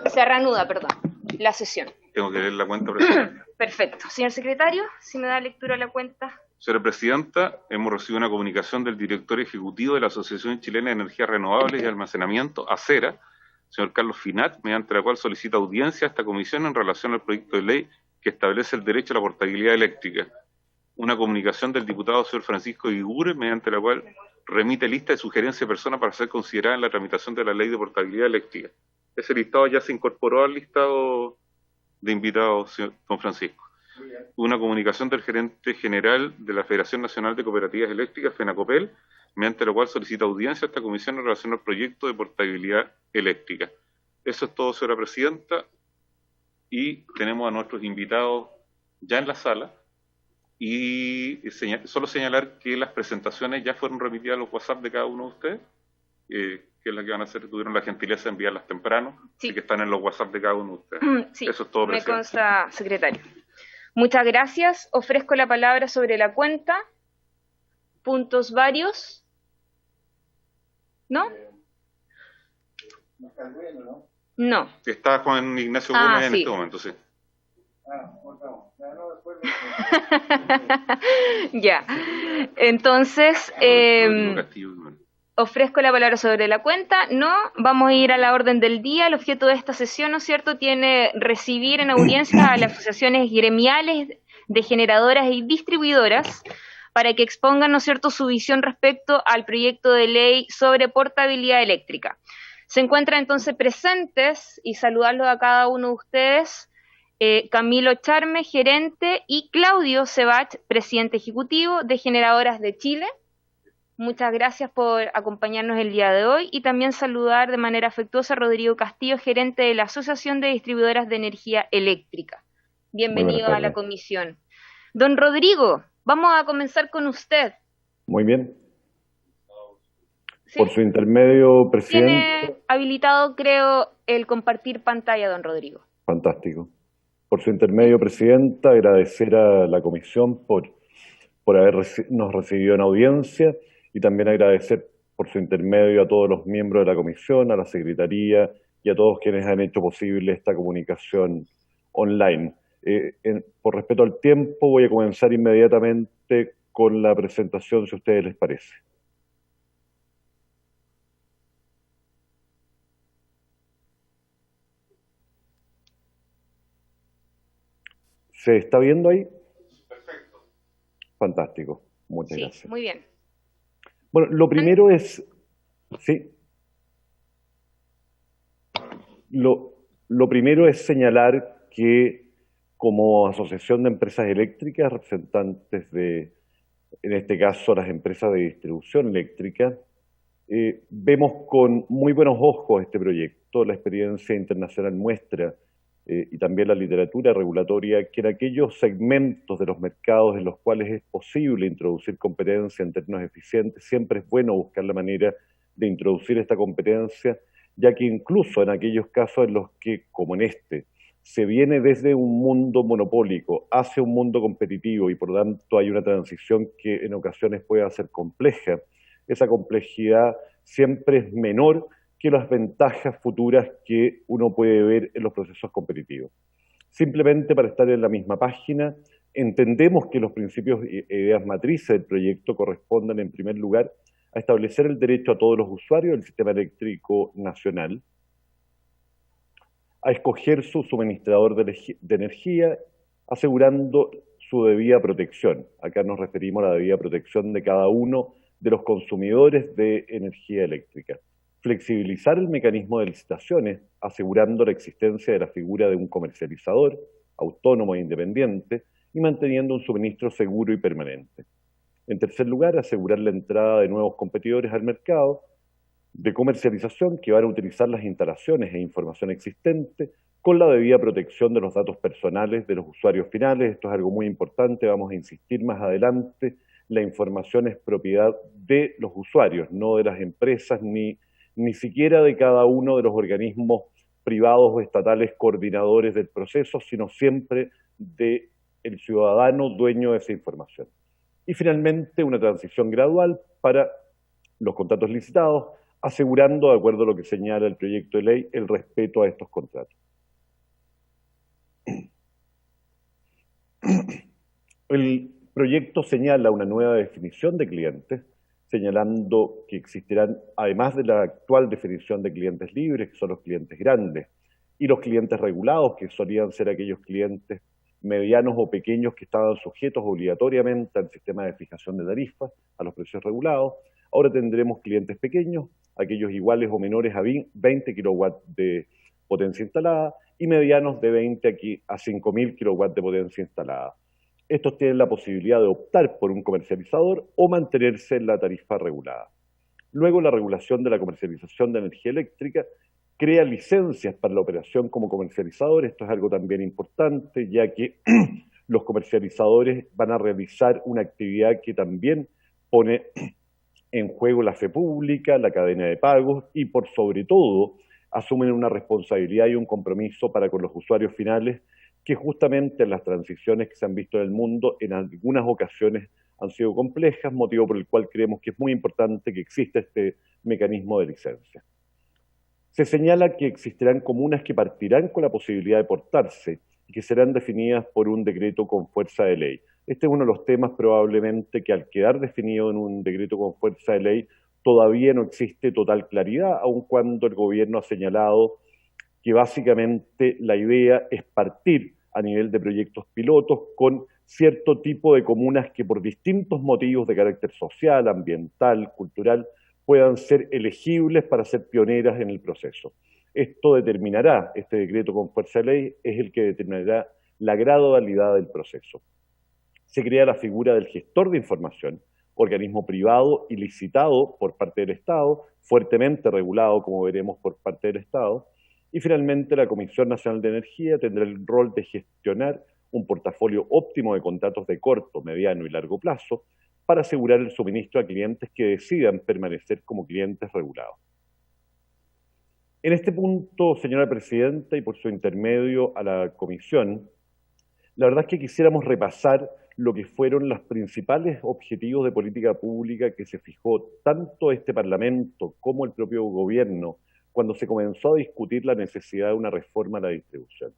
Se reanuda, perdón, la sesión. Tengo que leer la cuenta, presidenta. Perfecto. Señor secretario, si me da lectura a la cuenta. Señora presidenta, hemos recibido una comunicación del director ejecutivo de la Asociación Chilena de Energías Renovables y Almacenamiento, ACERA, señor Carlos Finat, mediante la cual solicita audiencia a esta comisión en relación al proyecto de ley que establece el derecho a la portabilidad eléctrica. Una comunicación del diputado señor Francisco Igure, mediante la cual remite lista de sugerencias de personas para ser considerada en la tramitación de la ley de portabilidad eléctrica. Ese listado ya se incorporó al listado de invitados, señor don Francisco. Una comunicación del gerente general de la Federación Nacional de Cooperativas Eléctricas, FENACOPEL, mediante la cual solicita audiencia a esta comisión en relación al proyecto de portabilidad eléctrica. Eso es todo, señora presidenta, y tenemos a nuestros invitados ya en la sala, y solo señalar que las presentaciones ya fueron remitidas a los WhatsApp de cada uno de ustedes, que es la que van a hacer, tuvieron la gentileza de enviarlas temprano, sí, y que están en los WhatsApp de cada uno de ustedes. Sí, eso es todo, me presidente. consta, secretario. Muchas gracias. Ofrezco la palabra sobre la cuenta. Puntos varios. ¿No? No. Está Juan Ignacio Gómez en sí. este momento, sí. Ya. Entonces, ofrezco la palabra sobre la cuenta. No, vamos a ir a la orden del día. El objeto de esta sesión, ¿no es cierto?, tiene recibir en audiencia a las asociaciones gremiales de generadoras y distribuidoras para que expongan, ¿no es cierto?, su visión respecto al proyecto de ley sobre portabilidad eléctrica. Se encuentran entonces presentes, y saludarlos a cada uno de ustedes, Camilo Charme, gerente, y Claudio Sebach, presidente ejecutivo de Generadoras de Chile. Muchas gracias por acompañarnos el día de hoy, y también saludar de manera afectuosa a Rodrigo Castillo, gerente de la Asociación de Distribuidoras de Energía Eléctrica. Bienvenido a la comisión. Don Rodrigo, vamos a comenzar con usted. Muy bien. ¿Sí? Por su intermedio, presidente. Tiene habilitado, creo, el compartir pantalla, don Rodrigo. Fantástico. Por su intermedio, presidenta, agradecer a la comisión por habernos recibido en audiencia, y también agradecer por su intermedio a todos los miembros de la comisión, a la secretaría y a todos quienes han hecho posible esta comunicación online. Por respeto al tiempo, voy a comenzar inmediatamente con la presentación, si a ustedes les parece. ¿Se está viendo ahí? Perfecto. Fantástico. Muchas gracias. Muy bien. Bueno, lo primero es... ¿Sí? Lo primero es señalar que como Asociación de Empresas Eléctricas, representantes de, en este caso, las empresas de distribución eléctrica, vemos con muy buenos ojos este proyecto. La experiencia internacional muestra y también la literatura regulatoria, que en aquellos segmentos de los mercados en los cuales es posible introducir competencia en términos eficientes, siempre es bueno buscar la manera de introducir esta competencia, ya que incluso en aquellos casos en los que, como en este, se viene desde un mundo monopólico hacia un mundo competitivo y por lo tanto hay una transición que en ocasiones puede ser compleja, esa complejidad siempre es menor que las ventajas futuras que uno puede ver en los procesos competitivos. Simplemente para estar en la misma página, entendemos que los principios e ideas matrices del proyecto corresponden en primer lugar a establecer el derecho a todos los usuarios del sistema eléctrico nacional, a escoger su suministrador de energía, asegurando su debida protección. Acá nos referimos a la debida protección de cada uno de los consumidores de energía eléctrica. Flexibilizar el mecanismo de licitaciones, asegurando la existencia de la figura de un comercializador, autónomo e independiente, y manteniendo un suministro seguro y permanente. En tercer lugar, asegurar la entrada de nuevos competidores al mercado de comercialización que van a utilizar las instalaciones e información existente con la debida protección de los datos personales de los usuarios finales. Esto es algo muy importante, vamos a insistir más adelante. La información es propiedad de los usuarios, no de las empresas, ni siquiera de cada uno de los organismos privados o estatales coordinadores del proceso, sino siempre del ciudadano dueño de esa información. Y finalmente, una transición gradual para los contratos licitados, asegurando, de acuerdo a lo que señala el proyecto de ley, el respeto a estos contratos. El proyecto señala una nueva definición de clientes, señalando que existirán, además de la actual definición de clientes libres, que son los clientes grandes, y los clientes regulados, que solían ser aquellos clientes medianos o pequeños que estaban sujetos obligatoriamente al sistema de fijación de tarifas, a los precios regulados. Ahora tendremos clientes pequeños, aquellos iguales o menores a 20 kilowatts de potencia instalada, y medianos de 20 a 5.000 kilowatts de potencia instalada. Estos tienen la posibilidad de optar por un comercializador o mantenerse en la tarifa regulada. Luego, la regulación de la comercialización de energía eléctrica crea licencias para la operación como comercializador. Esto es algo también importante, ya que los comercializadores van a realizar una actividad que también pone en juego la fe pública, la cadena de pagos y, por sobre todo, asumen una responsabilidad y un compromiso para con los usuarios finales, que justamente en las transiciones que se han visto en el mundo en algunas ocasiones han sido complejas, motivo por el cual creemos que es muy importante que exista este mecanismo de licencia. Se señala que existirán comunas que partirán con la posibilidad de portarse y que serán definidas por un decreto con fuerza de ley. Este es uno de los temas probablemente que, al quedar definido en un decreto con fuerza de ley, todavía no existe total claridad, aun cuando el gobierno ha señalado que básicamente la idea es partir a nivel de proyectos pilotos con cierto tipo de comunas que, por distintos motivos de carácter social, ambiental, cultural, puedan ser elegibles para ser pioneras en el proceso. Esto determinará, este decreto con fuerza de ley, es el que determinará la gradualidad del proceso. Se crea la figura del gestor de información, organismo privado y licitado por parte del Estado, fuertemente regulado, como veremos, por parte del Estado. Y finalmente, la Comisión Nacional de Energía tendrá el rol de gestionar un portafolio óptimo de contratos de corto, mediano y largo plazo para asegurar el suministro a clientes que decidan permanecer como clientes regulados. En este punto, señora Presidenta, y por su intermedio a la Comisión, la verdad es que quisiéramos repasar lo que fueron los principales objetivos de política pública que se fijó tanto este Parlamento como el propio gobierno cuando se comenzó a discutir la necesidad de una reforma a la distribución.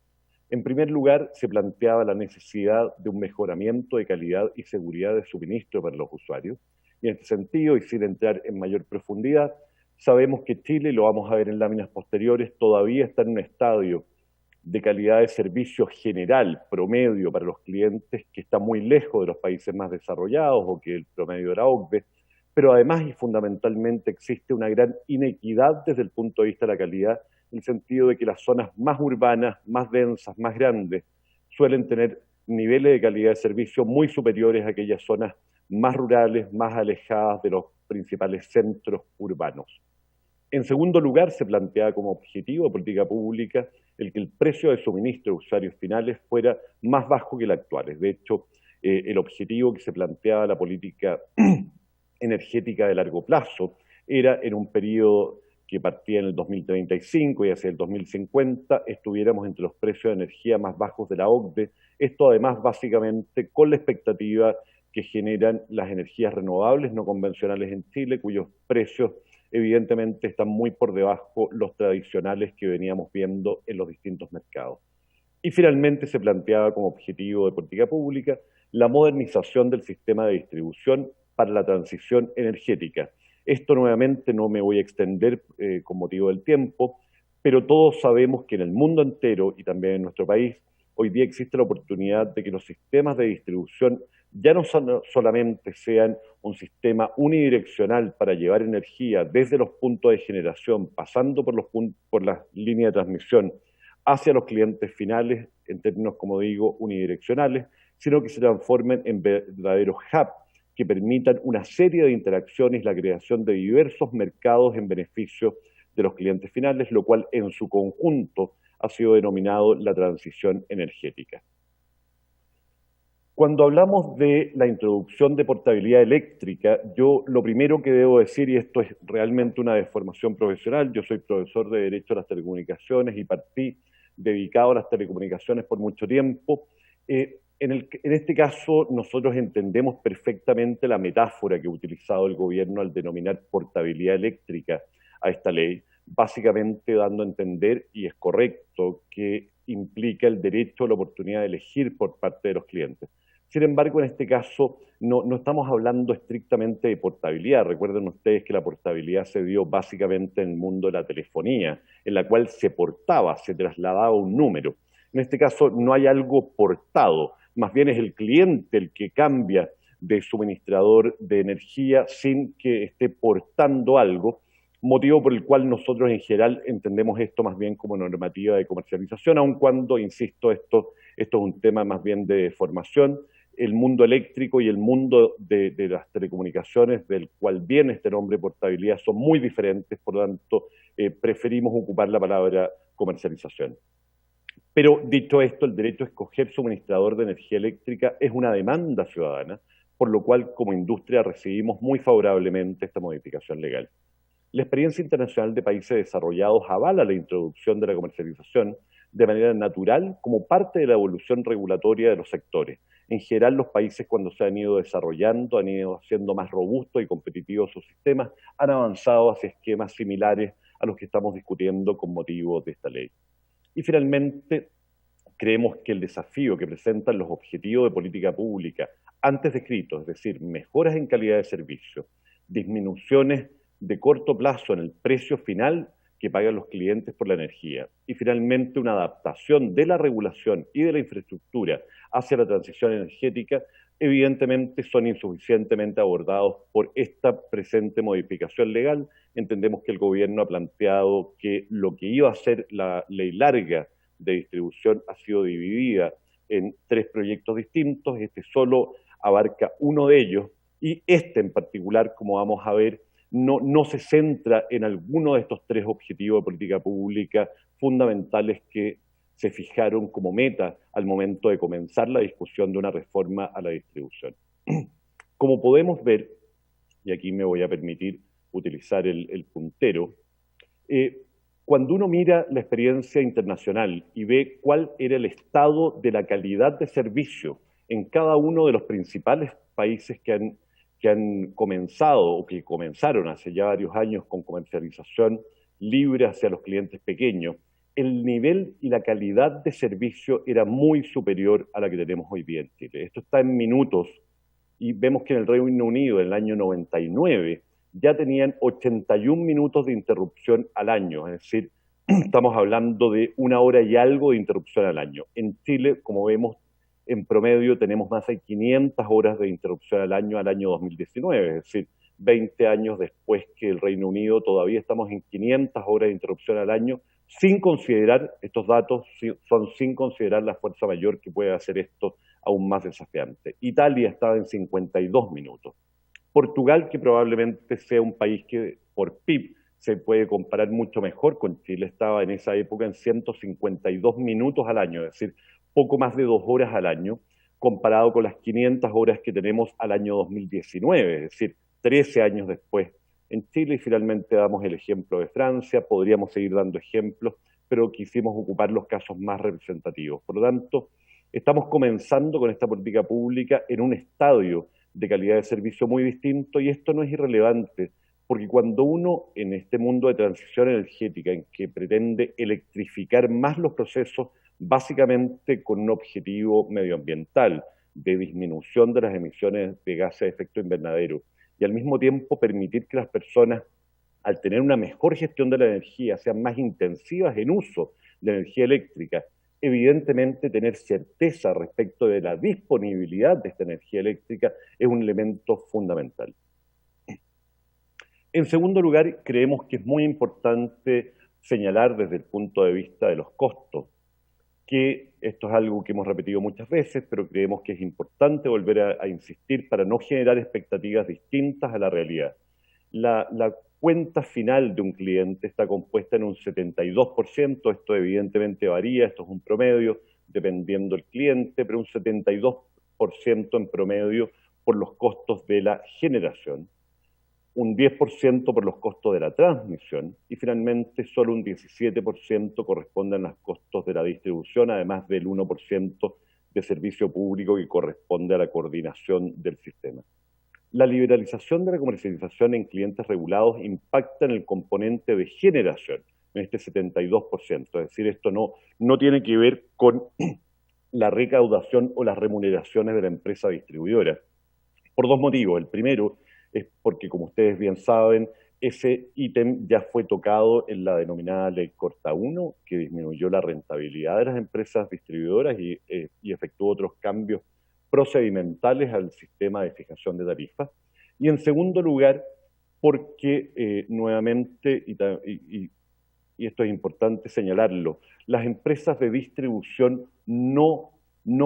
En primer lugar, se planteaba la necesidad de un mejoramiento de calidad y seguridad de suministro para los usuarios. Y en este sentido, y sin entrar en mayor profundidad, sabemos que Chile, y lo vamos a ver en láminas posteriores, todavía está en un estadio de calidad de servicio general, promedio para los clientes, que está muy lejos de los países más desarrollados o que el promedio de la OCDE, pero además y fundamentalmente existe una gran inequidad desde el punto de vista de la calidad, en el sentido de que las zonas más urbanas, más densas, más grandes, suelen tener niveles de calidad de servicio muy superiores a aquellas zonas más rurales, más alejadas de los principales centros urbanos. En segundo lugar, se planteaba como objetivo de política pública el que el precio de suministro de usuarios finales fuera más bajo que el actual. De hecho, el objetivo que se planteaba la política energética de largo plazo era, en un periodo que partía en el 2035 y hacia el 2050, estuviéramos entre los precios de energía más bajos de la OCDE. Esto además básicamente con la expectativa que generan las energías renovables no convencionales en Chile, cuyos precios evidentemente están muy por debajo los tradicionales que veníamos viendo en los distintos mercados. Y finalmente se planteaba como objetivo de política pública la modernización del sistema de distribución para la transición energética. Esto nuevamente no me voy a extender con motivo del tiempo, pero todos sabemos que en el mundo entero y también en nuestro país, hoy día existe la oportunidad de que los sistemas de distribución ya no solamente sean un sistema unidireccional para llevar energía desde los puntos de generación, pasando por las líneas de transmisión hacia los clientes finales, en términos, como digo, unidireccionales, sino que se transformen en verdaderos hubs que permitan una serie de interacciones y la creación de diversos mercados en beneficio de los clientes finales, lo cual en su conjunto ha sido denominado la transición energética. Cuando hablamos de la introducción de portabilidad eléctrica, yo lo primero que debo decir, y esto es realmente una deformación profesional, yo soy profesor de Derecho a las Telecomunicaciones y partí dedicado a las telecomunicaciones por mucho tiempo. En este caso, nosotros entendemos perfectamente la metáfora que ha utilizado el gobierno al denominar portabilidad eléctrica a esta ley, básicamente dando a entender, y es correcto, que implica el derecho a la oportunidad de elegir por parte de los clientes. Sin embargo, en este caso no estamos hablando estrictamente de portabilidad. Recuerden ustedes que la portabilidad se dio básicamente en el mundo de la telefonía, en la cual se portaba, se trasladaba un número. En este caso no hay algo portado, más bien es el cliente el que cambia de suministrador de energía sin que esté portando algo, motivo por el cual nosotros en general entendemos esto más bien como normativa de comercialización, aun cuando, insisto, esto es un tema más bien de formación. El mundo eléctrico y el mundo de las telecomunicaciones, del cual viene este nombre portabilidad, son muy diferentes, por lo tanto, preferimos ocupar la palabra comercialización. Pero dicho esto, el derecho a escoger suministrador de energía eléctrica es una demanda ciudadana, por lo cual como industria recibimos muy favorablemente esta modificación legal. La experiencia internacional de países desarrollados avala la introducción de la comercialización de manera natural como parte de la evolución regulatoria de los sectores. En general, los países cuando se han ido desarrollando, han ido haciendo más robustos y competitivos sus sistemas, han avanzado hacia esquemas similares a los que estamos discutiendo con motivo de esta ley. Y finalmente, creemos que el desafío que presentan los objetivos de política pública antes descritos, es decir, mejoras en calidad de servicio, disminuciones de corto plazo en el precio final que pagan los clientes por la energía, y finalmente una adaptación de la regulación y de la infraestructura hacia la transición energética, evidentemente son insuficientemente abordados por esta presente modificación legal. Entendemos que el gobierno ha planteado que lo que iba a ser la ley larga de distribución ha sido dividida en 3 proyectos distintos. Este solo abarca uno de ellos, y este en particular, como vamos a ver, no se centra en alguno de estos 3 objetivos de política pública fundamentales que se fijaron como meta al momento de comenzar la discusión de una reforma a la distribución. Como podemos ver, y aquí me voy a permitir utilizar el puntero, cuando uno mira la experiencia internacional y ve cuál era el estado de la calidad de servicio en cada uno de los principales países que han comenzado o que comenzaron hace ya varios años con comercialización libre hacia los clientes pequeños, el nivel y la calidad de servicio era muy superior a la que tenemos hoy día en Chile. Esto está en minutos, y vemos que en el Reino Unido, en el año 99, ya tenían 81 minutos de interrupción al año, es decir, estamos hablando de 1 hora y algo de interrupción al año. En Chile, como vemos, en promedio tenemos más de 500 horas de interrupción al año 2019, es decir, 20 años después que el Reino Unido, todavía estamos en 500 horas de interrupción al año, sin considerar, estos datos son sin considerar la fuerza mayor que puede hacer esto aún más desafiante. Italia estaba en 52 minutos. Portugal, que probablemente sea un país que por PIB se puede comparar mucho mejor con Chile, estaba en esa época en 152 minutos al año, es decir, poco más de 2 horas al año, comparado con las 500 horas que tenemos al año 2019, es decir, 13 años después en Chile. Y finalmente damos el ejemplo de Francia, podríamos seguir dando ejemplos, pero quisimos ocupar los casos más representativos. Por lo tanto, estamos comenzando con esta política pública en un estadio de calidad de servicio muy distinto, y esto no es irrelevante, porque cuando uno en este mundo de transición energética en que pretende electrificar más los procesos, básicamente con un objetivo medioambiental de disminución de las emisiones de gases de efecto invernadero, y al mismo tiempo permitir que las personas, al tener una mejor gestión de la energía, sean más intensivas en uso de energía eléctrica, evidentemente tener certeza respecto de la disponibilidad de esta energía eléctrica es un elemento fundamental. En segundo lugar, creemos que es muy importante señalar desde el punto de vista de los costos, que esto es algo que hemos repetido muchas veces, pero creemos que es importante volver a insistir para no generar expectativas distintas a la realidad. La cuenta final de un cliente está compuesta en un 72%, esto evidentemente varía, esto es un promedio, dependiendo del cliente, pero un 72% en promedio por los costos de la generación, un 10% por los costos de la transmisión, y finalmente solo un 17% corresponden a los costos de la distribución, además del 1% de servicio público que corresponde a la coordinación del sistema. La liberalización de la comercialización en clientes regulados impacta en el componente de generación, en este 72%. Es decir, esto no tiene que ver con la recaudación o las remuneraciones de la empresa distribuidora, por dos motivos. El primero es porque, como ustedes bien saben, ese ítem ya fue tocado en la denominada Ley Corta 1, que disminuyó la rentabilidad de las empresas distribuidoras y efectuó otros cambios procedimentales al sistema de fijación de tarifas. Y en segundo lugar, porque nuevamente, y esto es importante señalarlo, las empresas de distribución no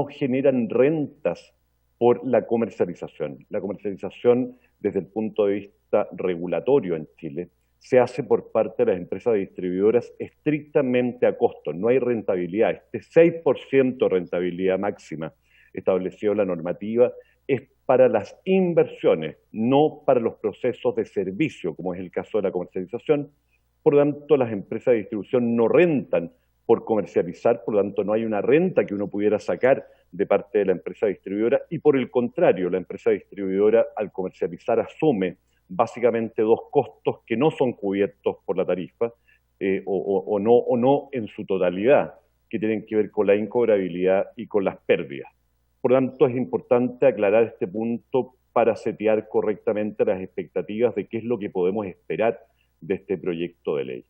generan rentas por la comercialización. La comercialización, desde el punto de vista regulatorio en Chile, se hace por parte de las empresas distribuidoras estrictamente a costo. No hay rentabilidad. Este 6% de rentabilidad máxima establecido en la normativa es para las inversiones, no para los procesos de servicio, como es el caso de la comercialización. Por lo tanto, las empresas de distribución no rentan por comercializar, por lo tanto no hay una renta que uno pudiera sacar de parte de la empresa distribuidora, y por el contrario, la empresa distribuidora al comercializar asume básicamente dos costos que no son cubiertos por la tarifa o no en su totalidad, que tienen que ver con la incobrabilidad y con las pérdidas. Por lo tanto, es importante aclarar este punto para setear correctamente las expectativas de qué es lo que podemos esperar de este proyecto de ley.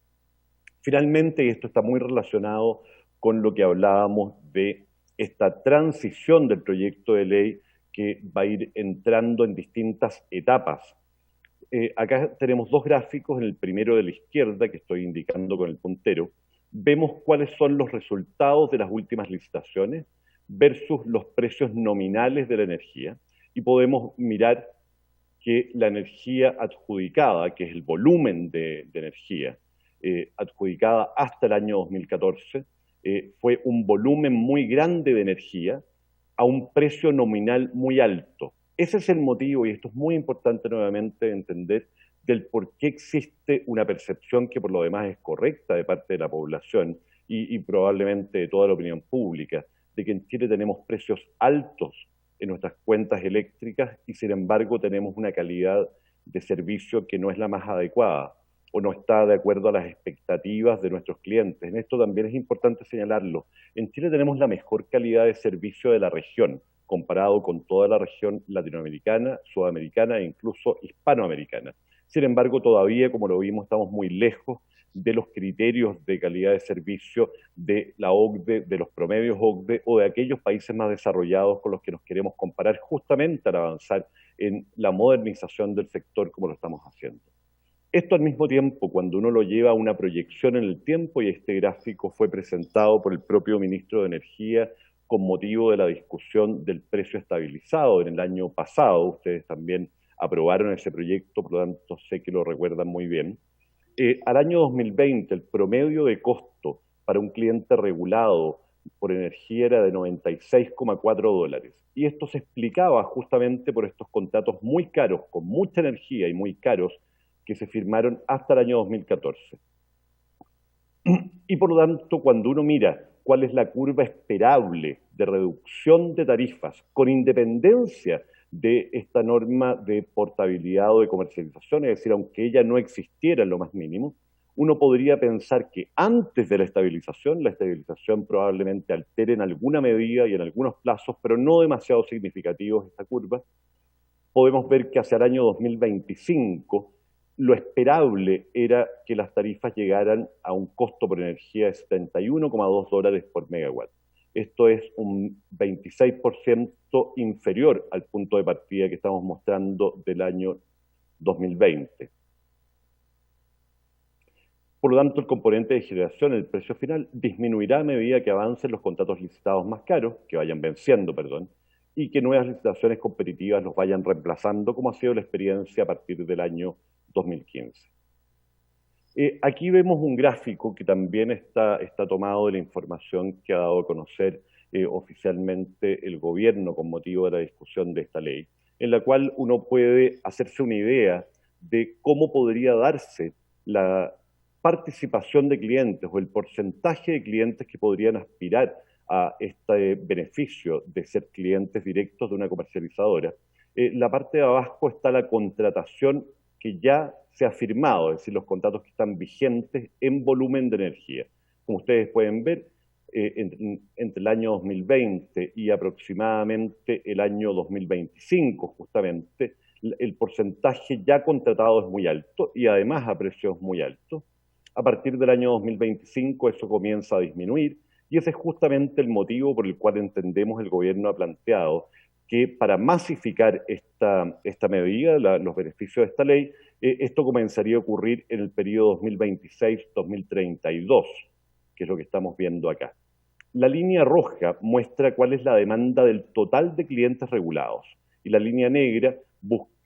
Finalmente, y esto está muy relacionado con lo que hablábamos de esta transición del proyecto de ley que va a ir entrando en distintas etapas. Acá tenemos dos gráficos. En el primero de la izquierda, que estoy indicando con el puntero, vemos cuáles son los resultados de las últimas licitaciones versus los precios nominales de la energía, y podemos mirar que la energía adjudicada, que es el volumen de energía adjudicada hasta el año 2014, fue un volumen muy grande de energía a un precio nominal muy alto. Ese es el motivo, y esto es muy importante nuevamente entender, del por qué existe una percepción que por lo demás es correcta de parte de la población y probablemente de toda la opinión pública, de que en Chile tenemos precios altos en nuestras cuentas eléctricas y sin embargo tenemos una calidad de servicio que no es la más adecuada o no está de acuerdo a las expectativas de nuestros clientes. En esto también es importante señalarlo. En Chile tenemos la mejor calidad de servicio de la región, comparado con toda la región latinoamericana, sudamericana e incluso hispanoamericana. Sin embargo, todavía, como lo vimos, estamos muy lejos de los criterios de calidad de servicio de la OCDE, de los promedios OCDE o de aquellos países más desarrollados con los que nos queremos comparar justamente al avanzar en la modernización del sector como lo estamos haciendo. Esto al mismo tiempo, cuando uno lo lleva a una proyección en el tiempo, y este gráfico fue presentado por el propio ministro de Energía con motivo de la discusión del precio estabilizado en el año pasado, ustedes también aprobaron ese proyecto, por lo tanto sé que lo recuerdan muy bien. Al año 2020 el promedio de costo para un cliente regulado por energía era de $96,4. Y esto se explicaba justamente por estos contratos muy caros, con mucha energía y muy caros, que se firmaron hasta el año 2014. Y por lo tanto, cuando uno mira cuál es la curva esperable de reducción de tarifas, con independencia de esta norma de portabilidad o de comercialización, es decir, aunque ella no existiera en lo más mínimo, uno podría pensar que antes de la estabilización probablemente altere en alguna medida y en algunos plazos, pero no demasiado significativos esta curva. Podemos ver que hacia el año 2025 lo esperable era que las tarifas llegaran a un costo por energía de $71,2 por megawatt. Esto es un 26% inferior al punto de partida que estamos mostrando del año 2020. Por lo tanto, el componente de generación, el precio final, disminuirá a medida que avancen los contratos licitados más caros, que vayan venciendo, y que nuevas licitaciones competitivas los vayan reemplazando, como ha sido la experiencia a partir del año 2015. Aquí vemos un gráfico que también está tomado de la información que ha dado a conocer oficialmente el gobierno con motivo de la discusión de esta ley, en la cual uno puede hacerse una idea de cómo podría darse la participación de clientes o el porcentaje de clientes que podrían aspirar a este beneficio de ser clientes directos de una comercializadora, la parte de abajo está la contratación que ya se ha firmado, es decir, los contratos que están vigentes en volumen de energía. Como ustedes pueden ver, entre el año 2020 y aproximadamente el año 2025, justamente, el porcentaje ya contratado es muy alto y además a precios muy altos. A partir del año 2025 eso comienza a disminuir y ese es justamente el motivo por el cual entendemos el gobierno ha planteado que para masificar esta medida, los beneficios de esta ley, esto comenzaría a ocurrir en el periodo 2026-2032, que es lo que estamos viendo acá. La línea roja muestra cuál es la demanda del total de clientes regulados y la línea negra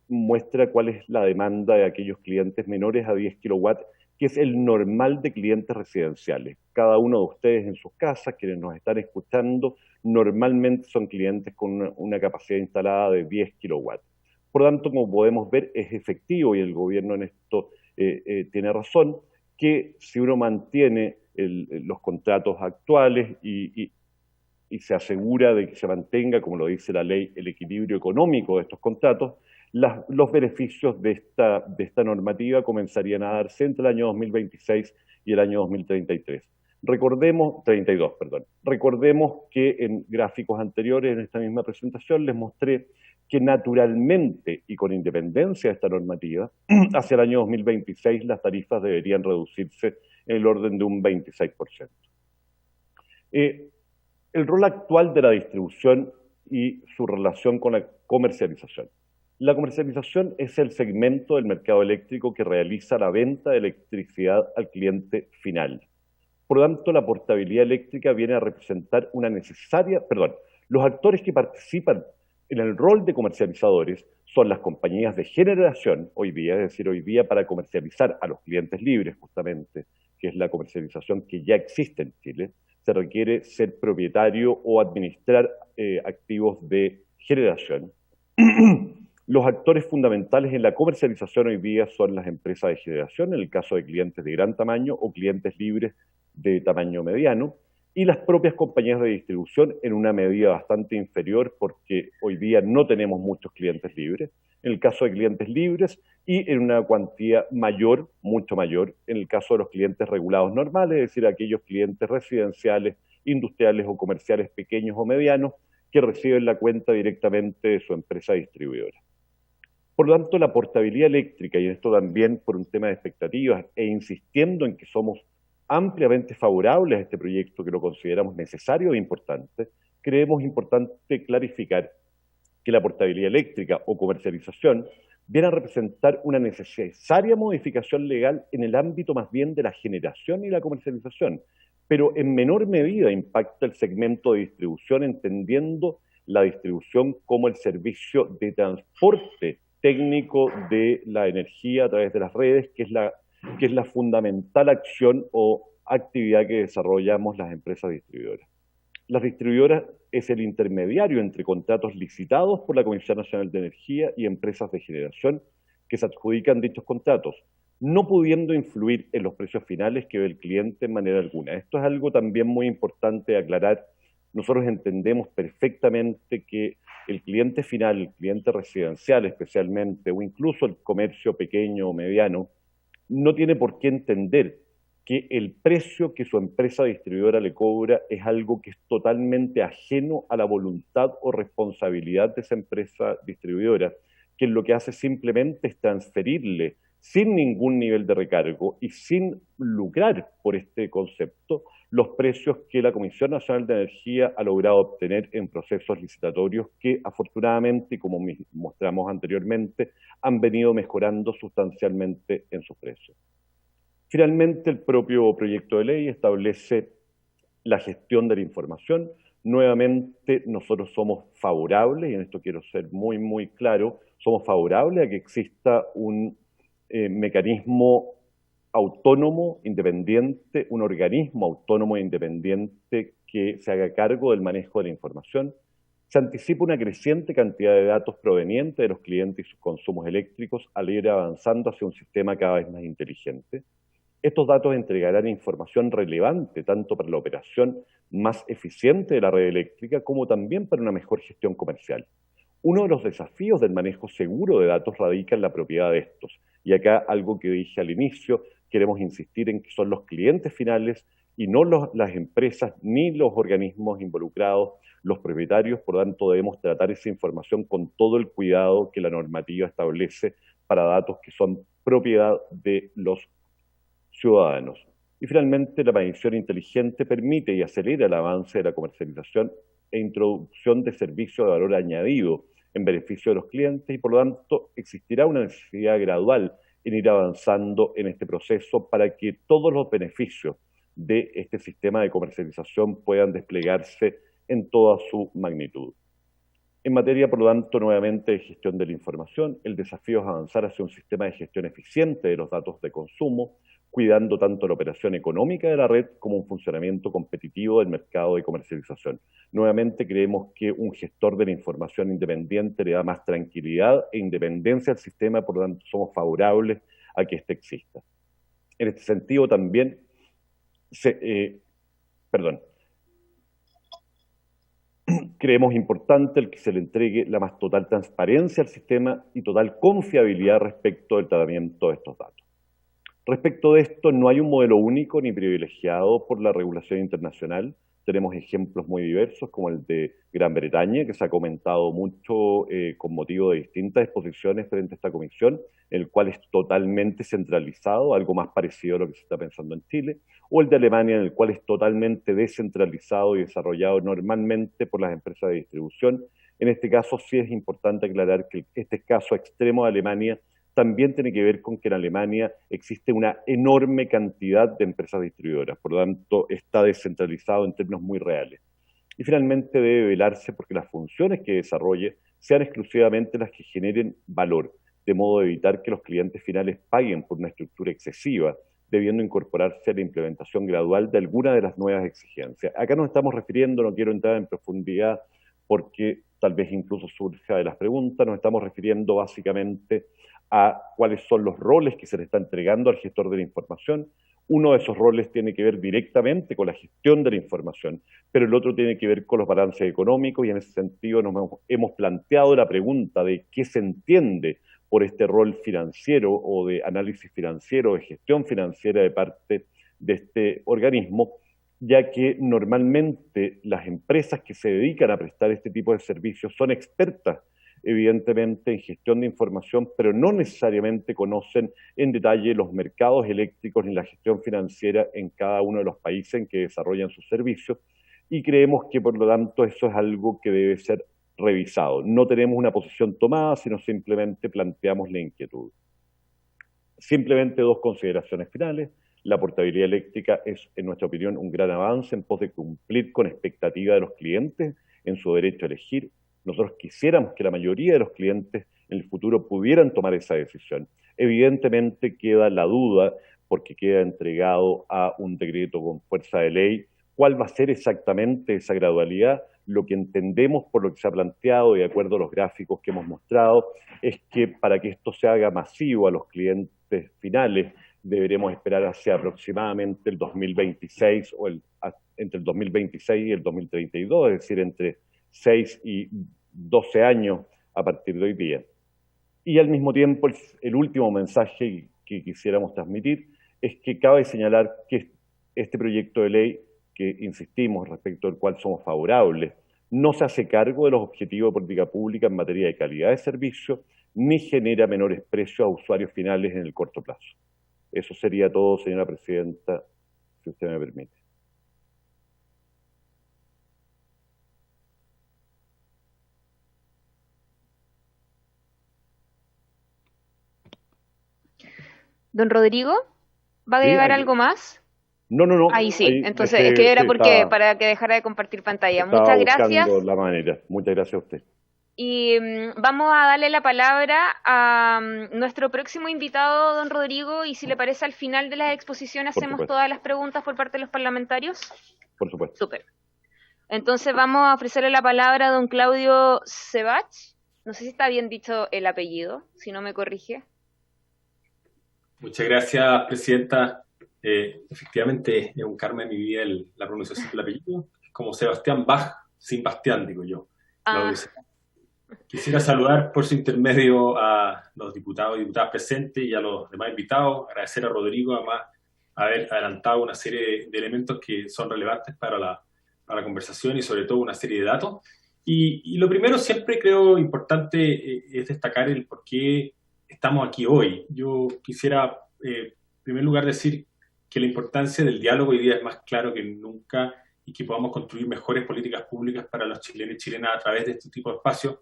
muestra cuál es la demanda de aquellos clientes menores a 10 kilowatts, que es el normal de clientes residenciales. Cada uno de ustedes en sus casas, quienes nos están escuchando, normalmente son clientes con una capacidad instalada de 10 kilowatts. Por lo tanto, como podemos ver, es efectivo, y el gobierno en esto tiene razón, que si uno mantiene los contratos actuales y se asegura de que se mantenga, como lo dice la ley, el equilibrio económico de estos contratos, los beneficios de esta normativa comenzarían a darse entre el año 2026 y el año 2033. Recordemos que en gráficos anteriores, en esta misma presentación, les mostré que naturalmente y con independencia de esta normativa, hacia el año 2026 las tarifas deberían reducirse en el orden de un 26%. El rol actual de la distribución y su relación con la comercialización. La comercialización es el segmento del mercado eléctrico que realiza la venta de electricidad al cliente final. Por lo tanto, la portabilidad eléctrica viene a representar los actores que participan en el rol de comercializadores son las compañías de generación hoy día, es decir, hoy día para comercializar a los clientes libres justamente, que es la comercialización que ya existe en Chile, se requiere ser propietario o administrar activos de generación. Los actores fundamentales en la comercialización hoy día son las empresas de generación, en el caso de clientes de gran tamaño o clientes libres de tamaño mediano, y las propias compañías de distribución en una medida bastante inferior porque hoy día no tenemos muchos clientes libres, en el caso de clientes libres, y en una cuantía mayor, mucho mayor, en el caso de los clientes regulados normales, es decir, aquellos clientes residenciales, industriales o comerciales pequeños o medianos que reciben la cuenta directamente de su empresa distribuidora. Por lo tanto, la portabilidad eléctrica, y en esto también por un tema de expectativas, e insistiendo en que somos ampliamente favorables a este proyecto, que lo consideramos necesario e importante, creemos importante clarificar que la portabilidad eléctrica o comercialización viene a representar una necesaria modificación legal en el ámbito más bien de la generación y la comercialización, pero en menor medida impacta el segmento de distribución, entendiendo la distribución como el servicio de transporte técnico de la energía a través de las redes, que es la fundamental acción o actividad que desarrollamos las empresas distribuidoras. Las distribuidoras es el intermediario entre contratos licitados por la Comisión Nacional de Energía y empresas de generación que se adjudican dichos contratos, no pudiendo influir en los precios finales que ve el cliente en manera alguna. Esto es algo también muy importante de aclarar. Nosotros entendemos perfectamente que el cliente final, el cliente residencial especialmente, o incluso el comercio pequeño o mediano, no tiene por qué entender que el precio que su empresa distribuidora le cobra es algo que es totalmente ajeno a la voluntad o responsabilidad de esa empresa distribuidora, que lo que hace simplemente es transferirle sin ningún nivel de recargo y sin lucrar por este concepto los precios que la Comisión Nacional de Energía ha logrado obtener en procesos licitatorios que afortunadamente, como mostramos anteriormente, han venido mejorando sustancialmente en sus precios. Finalmente, el propio proyecto de ley establece la gestión de la información. Nuevamente, nosotros somos favorables, y en esto quiero ser muy, muy claro, somos favorables a que exista un mecanismo autónomo, independiente, un organismo autónomo e independiente que se haga cargo del manejo de la información. Se anticipa una creciente cantidad de datos provenientes de los clientes y sus consumos eléctricos al ir avanzando hacia un sistema cada vez más inteligente. Estos datos entregarán información relevante tanto para la operación más eficiente de la red eléctrica como también para una mejor gestión comercial. Uno de los desafíos del manejo seguro de datos radica en la propiedad de estos. Y acá algo que dije al inicio, queremos insistir en que son los clientes finales y no las empresas ni los organismos involucrados, los propietarios. Por lo tanto, debemos tratar esa información con todo el cuidado que la normativa establece para datos que son propiedad de los ciudadanos. Y finalmente, la medición inteligente permite y acelera el avance de la comercialización e introducción de servicios de valor añadido en beneficio de los clientes, y por lo tanto existirá una necesidad gradual en ir avanzando en este proceso para que todos los beneficios de este sistema de comercialización puedan desplegarse en toda su magnitud. En materia, por lo tanto, nuevamente de gestión de la información, el desafío es avanzar hacia un sistema de gestión eficiente de los datos de consumo, cuidando tanto la operación económica de la red como un funcionamiento competitivo del mercado de comercialización. Nuevamente creemos que un gestor de la información independiente le da más tranquilidad e independencia al sistema, por lo tanto somos favorables a que éste exista. En este sentido también, creemos importante el que se le entregue la más total transparencia al sistema y total confiabilidad respecto del tratamiento de estos datos. Respecto de esto, no hay un modelo único ni privilegiado por la regulación internacional. Tenemos ejemplos muy diversos, como el de Gran Bretaña, que se ha comentado mucho con motivo de distintas exposiciones frente a esta comisión, el cual es totalmente centralizado, algo más parecido a lo que se está pensando en Chile, o el de Alemania, en el cual es totalmente descentralizado y desarrollado normalmente por las empresas de distribución. En este caso sí es importante aclarar que este caso extremo de Alemania también tiene que ver con que en Alemania existe una enorme cantidad de empresas distribuidoras, por lo tanto está descentralizado en términos muy reales. Y finalmente debe velarse porque las funciones que desarrolle sean exclusivamente las que generen valor, de modo de evitar que los clientes finales paguen por una estructura excesiva, debiendo incorporarse a la implementación gradual de alguna de las nuevas exigencias. Acá nos estamos refiriendo, no quiero entrar en profundidad porque tal vez incluso surja de las preguntas, nos estamos refiriendo básicamente a cuáles son los roles que se le está entregando al gestor de la información. Uno de esos roles tiene que ver directamente con la gestión de la información, pero el otro tiene que ver con los balances económicos, y en ese sentido nos hemos planteado la pregunta de qué se entiende por este rol financiero o de análisis financiero, de gestión financiera de parte de este organismo, ya que normalmente las empresas que se dedican a prestar este tipo de servicios son expertas evidentemente en gestión de información, pero no necesariamente conocen en detalle los mercados eléctricos ni la gestión financiera en cada uno de los países en que desarrollan sus servicios, y creemos que por lo tanto eso es algo que debe ser revisado. No tenemos una posición tomada, sino simplemente planteamos la inquietud. Simplemente dos consideraciones finales. La portabilidad eléctrica es, en nuestra opinión, un gran avance en pos de cumplir con expectativa de los clientes en su derecho a elegir. Nosotros quisiéramos que la mayoría de los clientes en el futuro pudieran tomar esa decisión. Evidentemente queda la duda, porque queda entregado a un decreto con fuerza de ley, cuál va a ser exactamente esa gradualidad. Lo que entendemos por lo que se ha planteado y de acuerdo a los gráficos que hemos mostrado es que para que esto se haga masivo a los clientes finales deberemos esperar hacia aproximadamente el 2026 o entre el 2026 y el 2032, es decir, entre 6 y 12 años a partir de hoy día. Y al mismo tiempo, el último mensaje que quisiéramos transmitir es que cabe señalar que este proyecto de ley, que insistimos respecto al cual somos favorables, no se hace cargo de los objetivos de política pública en materia de calidad de servicio, ni genera menores precios a usuarios finales en el corto plazo. Eso sería todo, señora presidenta, si usted me permite. Don Rodrigo, ¿va a agregar algo más? No. Ahí sí, entonces es que era porque para que dejara de compartir pantalla. Muchas gracias. La manera. Muchas gracias a usted. Y vamos a darle la palabra a nuestro próximo invitado, don Rodrigo, y si le parece al final de la exposición hacemos todas las preguntas por parte de los parlamentarios. Por supuesto. Súper. Entonces vamos a ofrecerle la palabra a don Claudio Sebach. No sé si está bien dicho el apellido, si no me corrige. Muchas gracias, presidenta. Efectivamente, es un karma en mi vida la pronunciación del apellido. Es como Sebastián Bach, sin Bastián, digo yo. Quisiera saludar por su intermedio a los diputados y diputadas presentes y a los demás invitados. Agradecer a Rodrigo, además, haber adelantado una serie de elementos que son relevantes para la conversación y sobre todo una serie de datos. Y lo primero, siempre creo importante es destacar el por qué estamos aquí hoy. Yo quisiera, en primer lugar, decir que la importancia del diálogo hoy día es más claro que nunca y que podamos construir mejores políticas públicas para los chilenos y chilenas a través de este tipo de espacios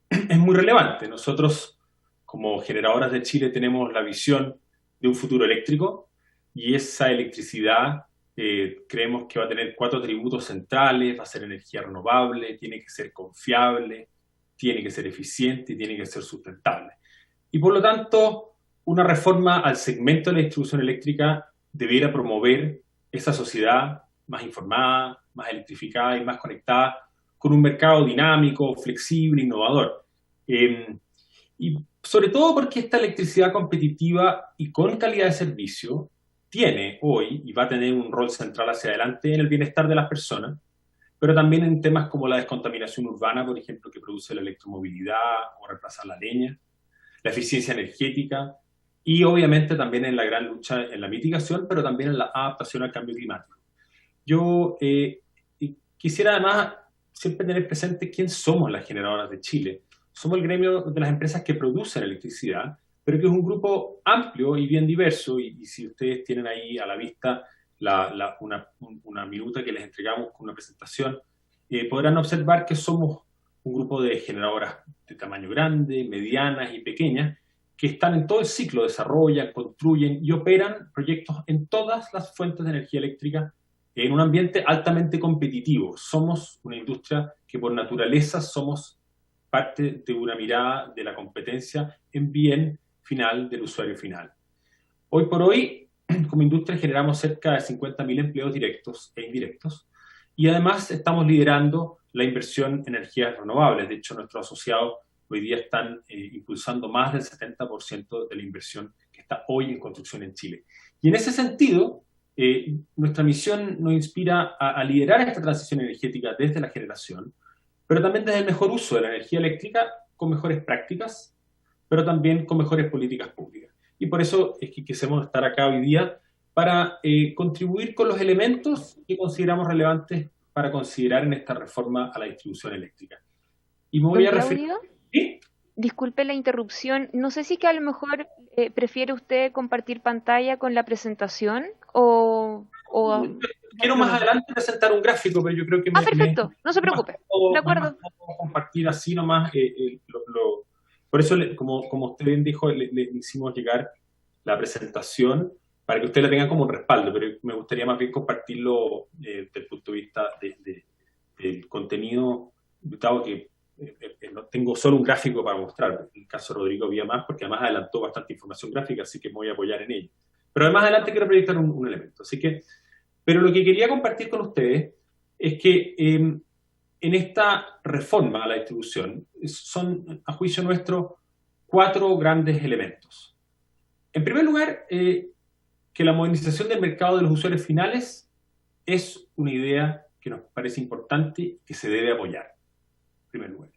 es muy relevante. Nosotros, como generadoras de Chile, tenemos la visión de un futuro eléctrico y esa electricidad creemos que va a tener 4 atributos centrales: va a ser energía renovable, tiene que ser confiable, tiene que ser eficiente y tiene que ser sustentable. Y por lo tanto, una reforma al segmento de la distribución eléctrica debiera promover esa sociedad más informada, más electrificada y más conectada, con un mercado dinámico, flexible, innovador. Y sobre todo porque esta electricidad competitiva y con calidad de servicio tiene hoy y va a tener un rol central hacia adelante en el bienestar de las personas, pero también en temas como la descontaminación urbana, por ejemplo, que produce la electromovilidad o reemplazar la leña, la eficiencia energética y obviamente también en la gran lucha en la mitigación, pero también en la adaptación al cambio climático. Yo quisiera además siempre tener presente quién somos las generadoras de Chile. Somos el gremio de las empresas que producen electricidad, pero que es un grupo amplio y bien diverso, y si ustedes tienen ahí a la vista una minuta que les entregamos con una presentación, podrán observar que somos un grupo de generadoras de tamaño grande, medianas y pequeñas, que están en todo el ciclo, desarrollan, construyen y operan proyectos en todas las fuentes de energía eléctrica en un ambiente altamente competitivo. Somos una industria que por naturaleza somos parte de una mirada de la competencia en bien final del usuario final. Hoy por hoy, como industria, generamos cerca de 50.000 empleos directos e indirectos y además estamos liderando la inversión en energías renovables. De hecho, nuestros asociados hoy día están impulsando más del 70% de la inversión que está hoy en construcción en Chile. Y en ese sentido, nuestra misión nos inspira a liderar esta transición energética desde la generación, pero también desde el mejor uso de la energía eléctrica con mejores prácticas, pero también con mejores políticas públicas. Y por eso es que quisimos estar acá hoy día para contribuir con los elementos que consideramos relevantes para considerar en esta reforma a la distribución eléctrica. Y me voy a referir... ¿Sí? Disculpe la interrupción. No sé si que a lo mejor prefiere usted compartir pantalla con la presentación o... Quiero más adelante presentar un gráfico, pero yo creo que... perfecto. No se preocupe. De acuerdo. Compartir así nomás. Por eso, como usted bien dijo, le hicimos llegar la presentación para que usted la tenga como un respaldo, pero me gustaría más bien compartirlo desde el punto de vista del contenido, dado que no tengo solo un gráfico para mostrar. En el caso de Rodrigo había más, porque además adelantó bastante información gráfica, así que me voy a apoyar en ello. Pero además adelante quiero proyectar un elemento. Así que, pero lo que quería compartir con ustedes es que en esta reforma a la distribución son, a juicio nuestro, 4 grandes elementos. En primer lugar, que la modernización del mercado de los usuarios finales es una idea que nos parece importante y que se debe apoyar. En primer lugar.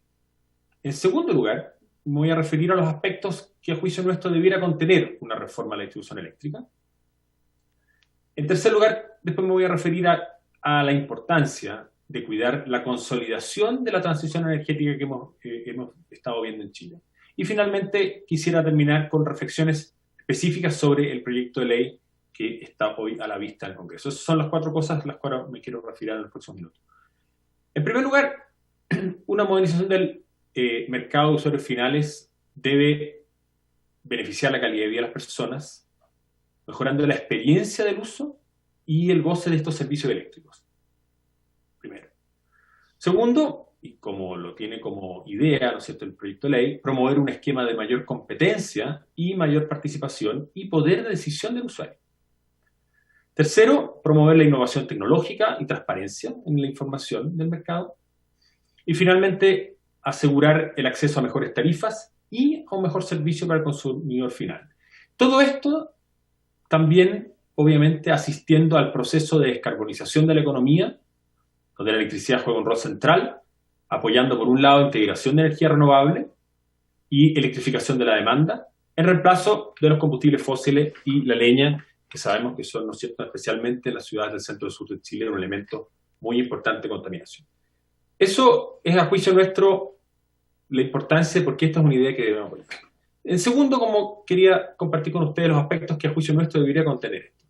En segundo lugar, me voy a referir a los aspectos que a juicio nuestro debiera contener una reforma a la distribución eléctrica. En tercer lugar, después me voy a referir a la importancia de cuidar la consolidación de la transición energética que hemos estado viendo en Chile. Y finalmente, quisiera terminar con reflexiones específicas sobre el proyecto de ley que está hoy a la vista del Congreso. Esas son las 4 cosas a las cuales me quiero referir en los próximos minutos. En primer lugar, una modernización del mercado de usuarios finales debe beneficiar la calidad de vida de las personas, mejorando la experiencia del uso y el goce de estos servicios eléctricos. Primero. Segundo, y como lo tiene como idea, ¿no es cierto?, el proyecto de ley, promover un esquema de mayor competencia y mayor participación y poder de decisión del usuario. Tercero, promover la innovación tecnológica y transparencia en la información del mercado. Y finalmente, asegurar el acceso a mejores tarifas y a un mejor servicio para el consumidor final. Todo esto también, obviamente, asistiendo al proceso de descarbonización de la economía, donde la electricidad juega un rol central, apoyando por un lado integración de energía renovable y electrificación de la demanda, en reemplazo de los combustibles fósiles y la leña, que sabemos que son, ¿no es cierto?, especialmente en las ciudades del centro y sur de Chile, un elemento muy importante de contaminación. Eso es, a juicio nuestro, la importancia, porque esta es una idea que debemos apoyar. En segundo, como quería compartir con ustedes los aspectos que a juicio nuestro debería contener esto.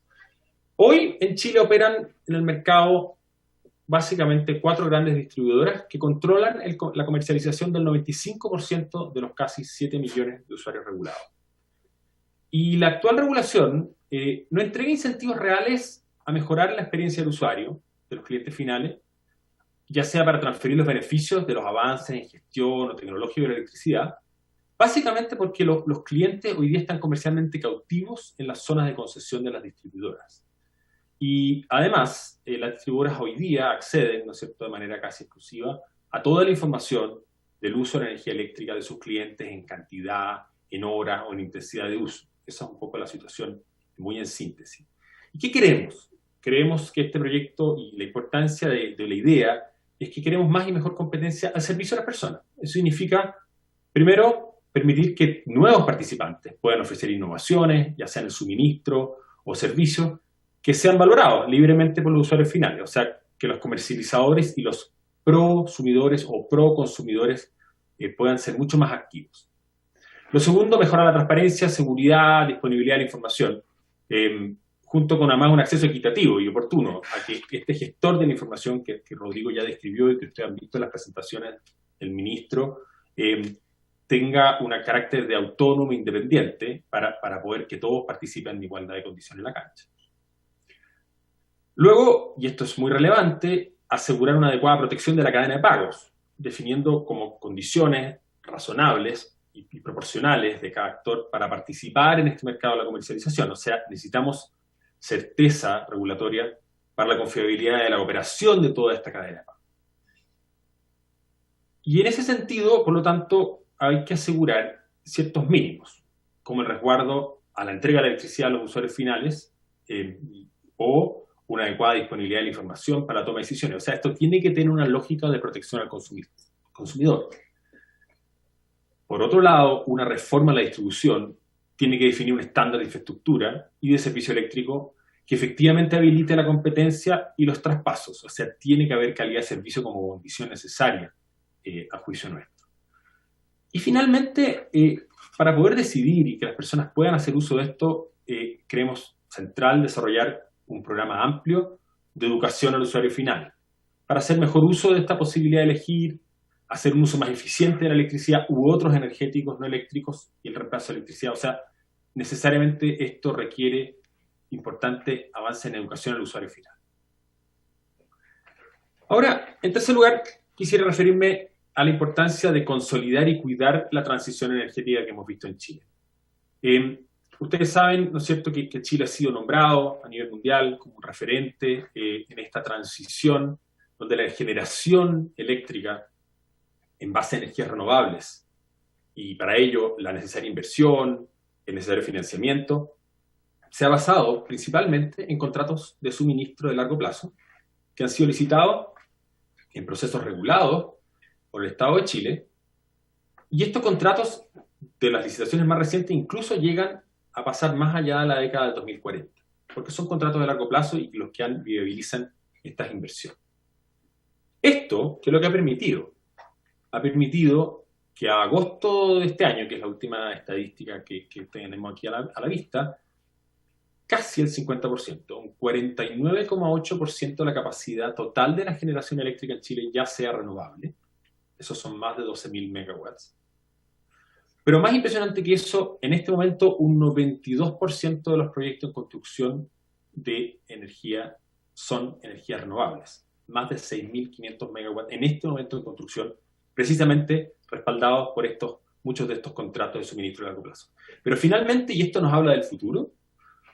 Hoy en Chile operan en el mercado básicamente 4 grandes distribuidoras que controlan la comercialización del 95% de los casi 7 millones de usuarios regulados. Y la actual regulación no entrega incentivos reales a mejorar la experiencia del usuario, de los clientes finales, ya sea para transferir los beneficios de los avances en gestión o tecnológico de la electricidad, básicamente porque los clientes hoy día están comercialmente cautivos en las zonas de concesión de las distribuidoras. Y además, las distribuidoras hoy día acceden, ¿no es cierto?, de manera casi exclusiva a toda la información del uso de la energía eléctrica de sus clientes en cantidad, en horas o en intensidad de uso. Esa es un poco la situación muy en síntesis. ¿Y qué queremos? Creemos que este proyecto y la importancia de la idea es que queremos más y mejor competencia al servicio de las personas. Eso significa, primero, permitir que nuevos participantes puedan ofrecer innovaciones, ya sea en el suministro o servicios, que sean valorados libremente por los usuarios finales. O sea, que los comercializadores y los prosumidores o proconsumidores puedan ser mucho más activos. Lo segundo, mejorar la transparencia, seguridad, disponibilidad de la información, junto con además un acceso equitativo y oportuno a que este gestor de la información que Rodrigo ya describió y que ustedes han visto en las presentaciones del ministro, tenga un carácter de autónomo e independiente para poder que todos participen en igualdad de condiciones en la cancha. Luego, y esto es muy relevante, asegurar una adecuada protección de la cadena de pagos, definiendo como condiciones razonables y proporcionales de cada actor para participar en este mercado de la comercialización. O sea, necesitamos certeza regulatoria para la confiabilidad de la operación de toda esta cadena de pagos. Y en ese sentido, por lo tanto, hay que asegurar ciertos mínimos, como el resguardo a la entrega de electricidad a los usuarios finales o una adecuada disponibilidad de la información para la toma de decisiones. O sea, esto tiene que tener una lógica de protección al consumidor. Por otro lado, una reforma a la distribución tiene que definir un estándar de infraestructura y de servicio eléctrico que efectivamente habilite la competencia y los traspasos. O sea, tiene que haber calidad de servicio como condición necesaria a juicio nuestro. Y finalmente, para poder decidir y que las personas puedan hacer uso de esto, creemos central desarrollar un programa amplio de educación al usuario final, para hacer mejor uso de esta posibilidad de elegir, hacer un uso más eficiente de la electricidad u otros energéticos no eléctricos y el reemplazo de electricidad. O sea, necesariamente esto requiere importante avance en educación al usuario final. Ahora, en tercer lugar, quisiera referirme a la importancia de consolidar y cuidar la transición energética que hemos visto en Chile. Ustedes saben, ¿no es cierto?, que Chile ha sido nombrado a nivel mundial como un referente en esta transición donde la generación eléctrica en base a energías renovables y para ello la necesaria inversión, el necesario financiamiento, se ha basado principalmente en contratos de suministro de largo plazo que han sido licitados en procesos regulados por el Estado de Chile, y estos contratos de las licitaciones más recientes incluso llegan a pasar más allá de la década del 2040, porque son contratos de largo plazo y los que viabilizan estas inversiones. Esto, ¿qué es lo que ha permitido? Ha permitido que a agosto de este año, que es la última estadística que tenemos aquí a la vista, casi el 50%, un 49,8% de la capacidad total de la generación eléctrica en Chile ya sea renovable. Esos son más de 12.000 megawatts. Pero más impresionante que eso, en este momento un 92% de los proyectos en construcción de energía son energías renovables. Más de 6.500 megawatts en este momento en construcción, precisamente respaldados por muchos de estos contratos de suministro de largo plazo. Pero finalmente, y esto nos habla del futuro,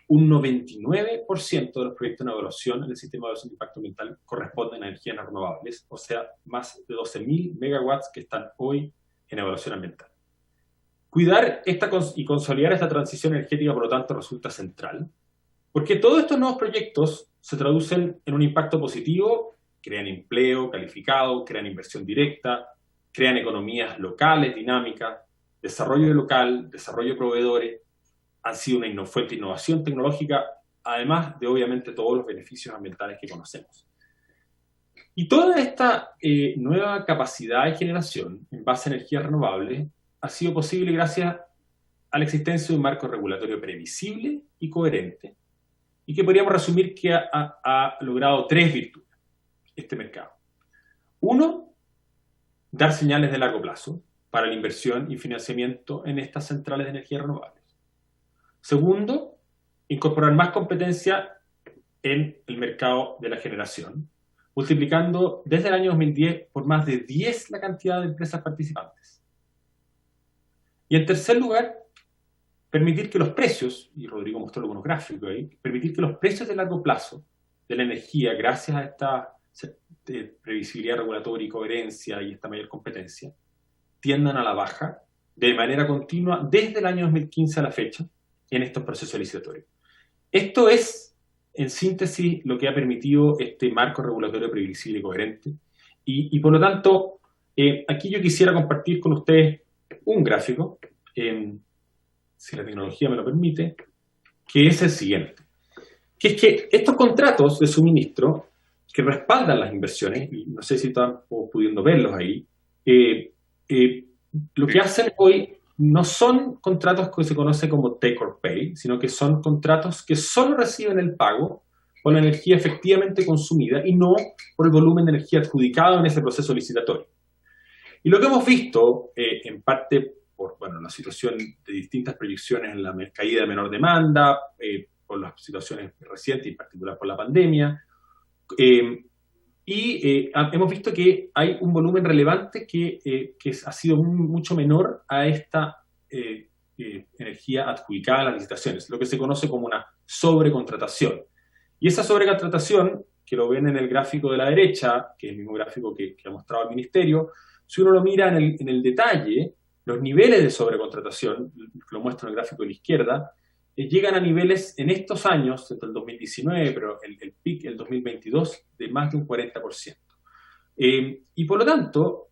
un 99% de los proyectos en evaluación en el sistema de evaluación de impacto ambiental corresponden a energías no renovables, o sea, más de 12.000 megawatts que están hoy en evaluación ambiental. Cuidar y consolidar esta transición energética, por lo tanto, resulta central, porque todos estos nuevos proyectos se traducen en un impacto positivo crean empleo calificado, crean inversión directa, crean economías locales dinámicas, desarrollo local, desarrollo de proveedores, han sido una fuente de innovación tecnológica, además de obviamente todos los beneficios ambientales que conocemos. Y toda esta nueva capacidad de generación en base a energías renovables ha sido posible gracias a la existencia de un marco regulatorio previsible y coherente, y que podríamos resumir que ha logrado 3 virtudes este mercado. 1, dar señales de largo plazo para la inversión y financiamiento en estas centrales de energía renovables. 2, incorporar más competencia en el mercado de la generación, multiplicando desde el año 2010 por más de 10 la cantidad de empresas participantes. Y en tercer lugar, permitir que los precios, y Rodrigo mostró algunos gráficos ahí, permitir que los precios de largo plazo de la energía, gracias a esta previsibilidad regulatoria y coherencia y esta mayor competencia, tiendan a la baja de manera continua desde el año 2015 a la fecha en estos procesos licitatorios. Esto es, en síntesis, lo que ha permitido este marco regulatorio previsible y coherente. Y por lo tanto, aquí yo quisiera compartir con ustedes un gráfico, si la tecnología me lo permite, que es el siguiente. Que es que estos contratos de suministro que respaldan las inversiones, y no sé si están pudiendo verlos ahí, lo que hacen hoy no son contratos que se conoce como take or pay, sino que son contratos que solo reciben el pago por la energía efectivamente consumida y no por el volumen de energía adjudicado en ese proceso licitatorio. Y lo que hemos visto, en parte por la situación de distintas proyecciones en la caída de menor demanda, por las situaciones recientes, y en particular por la pandemia, hemos visto que hay un volumen relevante que ha sido mucho menor a esta energía adjudicada a las licitaciones, lo que se conoce como una sobrecontratación. Y esa sobrecontratación, que lo ven en el gráfico de la derecha, que es el mismo gráfico que ha mostrado el Ministerio, si uno lo mira en el detalle, los niveles de sobrecontratación, que lo muestra en el gráfico de la izquierda, llegan a niveles en estos años, entre el 2019, pero el pic, el 2022, de más de un 40%. Y por lo tanto,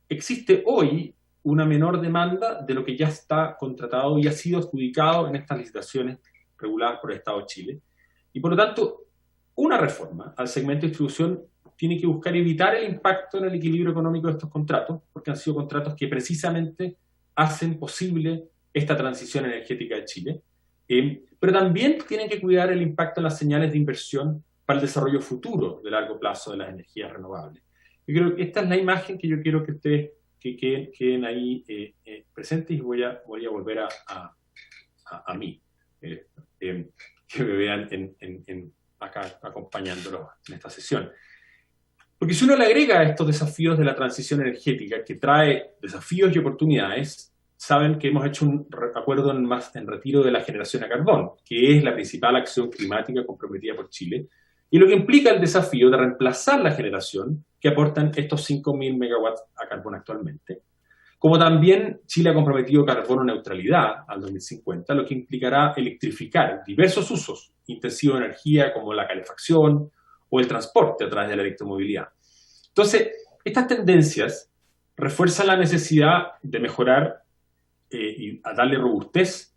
existe hoy una menor demanda de lo que ya está contratado y ha sido adjudicado en estas licitaciones reguladas por el Estado de Chile. Y por lo tanto, una reforma al segmento de distribución tiene que buscar evitar el impacto en el equilibrio económico de estos contratos, porque han sido contratos que precisamente hacen posible esta transición energética de Chile. Pero también tienen que cuidar el impacto en las señales de inversión para el desarrollo futuro de largo plazo de las energías renovables. Yo creo que esta es la imagen que yo quiero que ustedes queden ahí presentes, y voy a volver a mí, que me vean acá acompañándolos en esta sesión. Porque si uno le agrega estos desafíos de la transición energética, que trae desafíos y oportunidades, saben que hemos hecho un acuerdo en retiro de la generación a carbón, que es la principal acción climática comprometida por Chile, y lo que implica el desafío de reemplazar la generación que aportan estos 5.000 megawatts a carbón actualmente. Como también Chile ha comprometido carbono neutralidad al 2050, lo que implicará electrificar diversos usos intensivos de energía, como la calefacción o el transporte a través de la electromovilidad. Entonces, estas tendencias refuerzan la necesidad de mejorar y a darle robustez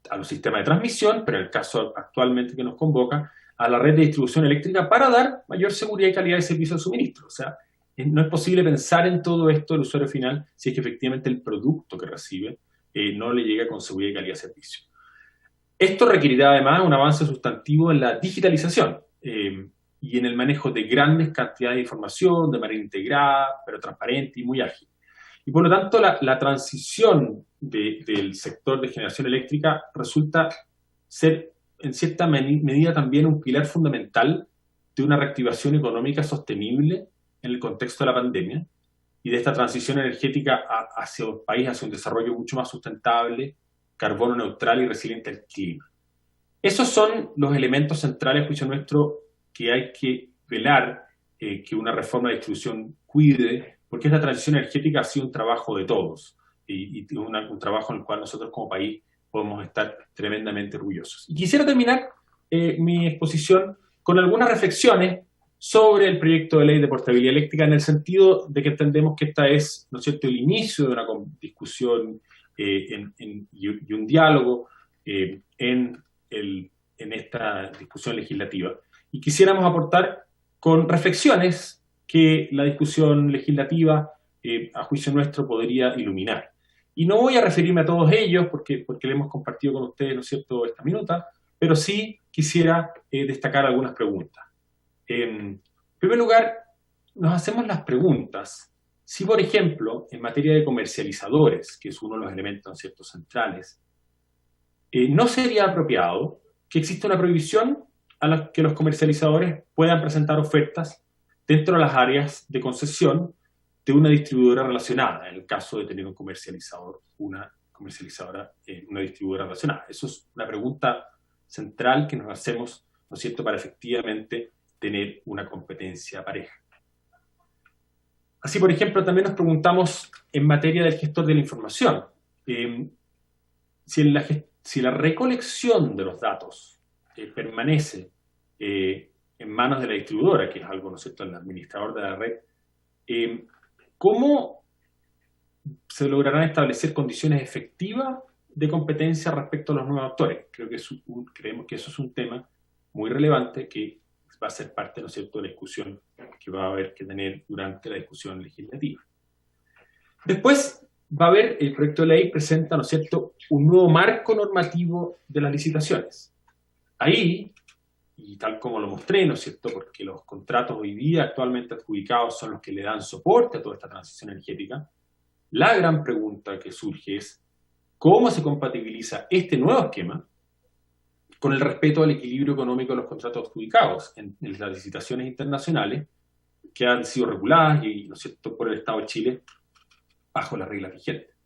a los sistemas de transmisión, pero en el caso actualmente que nos convoca, a la red de distribución eléctrica, para dar mayor seguridad y calidad de servicio de suministro. O sea, no es posible pensar en todo esto del usuario final si es que efectivamente el producto que recibe no le llega con seguridad y calidad de servicio. Esto requerirá además un avance sustantivo en la digitalización y en el manejo de grandes cantidades de información de manera integrada, pero transparente y muy ágil. Y por lo tanto, la transición del sector de generación eléctrica resulta ser, en cierta medida, también un pilar fundamental de una reactivación económica sostenible en el contexto de la pandemia y de esta transición energética hacia un país, hacia un desarrollo mucho más sustentable, carbono neutral y resiliente al clima. Esos son los elementos centrales, a juicio nuestro, que hay que velar que una reforma de distribución cuide, porque esta transición energética ha sido un trabajo de todos y un trabajo en el cual nosotros como país podemos estar tremendamente orgullosos. Y quisiera terminar mi exposición con algunas reflexiones sobre el proyecto de ley de portabilidad eléctrica, en el sentido de que entendemos que esta es, ¿no es cierto?, el inicio de una discusión y un diálogo en esta discusión legislativa. Y quisiéramos aportar con reflexiones que la discusión legislativa, a juicio nuestro, podría iluminar. Y no voy a referirme a todos ellos porque le hemos compartido con ustedes, ¿no es cierto?, esta minuta, pero sí quisiera destacar algunas preguntas. En primer lugar, nos hacemos las preguntas si, por ejemplo, en materia de comercializadores, que es uno de los elementos, ¿no es cierto?, centrales, no sería apropiado que exista una prohibición a la que los comercializadores puedan presentar ofertas dentro de las áreas de concesión de una distribuidora relacionada, en el caso de tener un comercializador, una distribuidora relacionada. Eso es una pregunta central que nos hacemos, ¿no es cierto?, para efectivamente tener una competencia pareja. Así, por ejemplo, también nos preguntamos en materia del gestor de la información, si la recolección de los datos permanece en manos de la distribuidora, que es algo, ¿no es cierto?, el administrador de la red, ¿cómo se lograrán establecer condiciones efectivas de competencia respecto a los nuevos actores? Creemos que eso es un tema muy relevante que va a ser parte, ¿no es cierto?, de la discusión que va a haber que tener durante la discusión legislativa. Después va a haber, el proyecto de ley presenta, ¿no es cierto?, un nuevo marco normativo de las licitaciones. Ahí, y tal como lo mostré, ¿no es cierto?, porque los contratos hoy día actualmente adjudicados son los que le dan soporte a toda esta transición energética, la gran pregunta que surge es cómo se compatibiliza este nuevo esquema con el respeto al equilibrio económico de los contratos adjudicados en las licitaciones internacionales que han sido reguladas y, ¿no es cierto?, por el Estado de Chile bajo las reglas vigentes.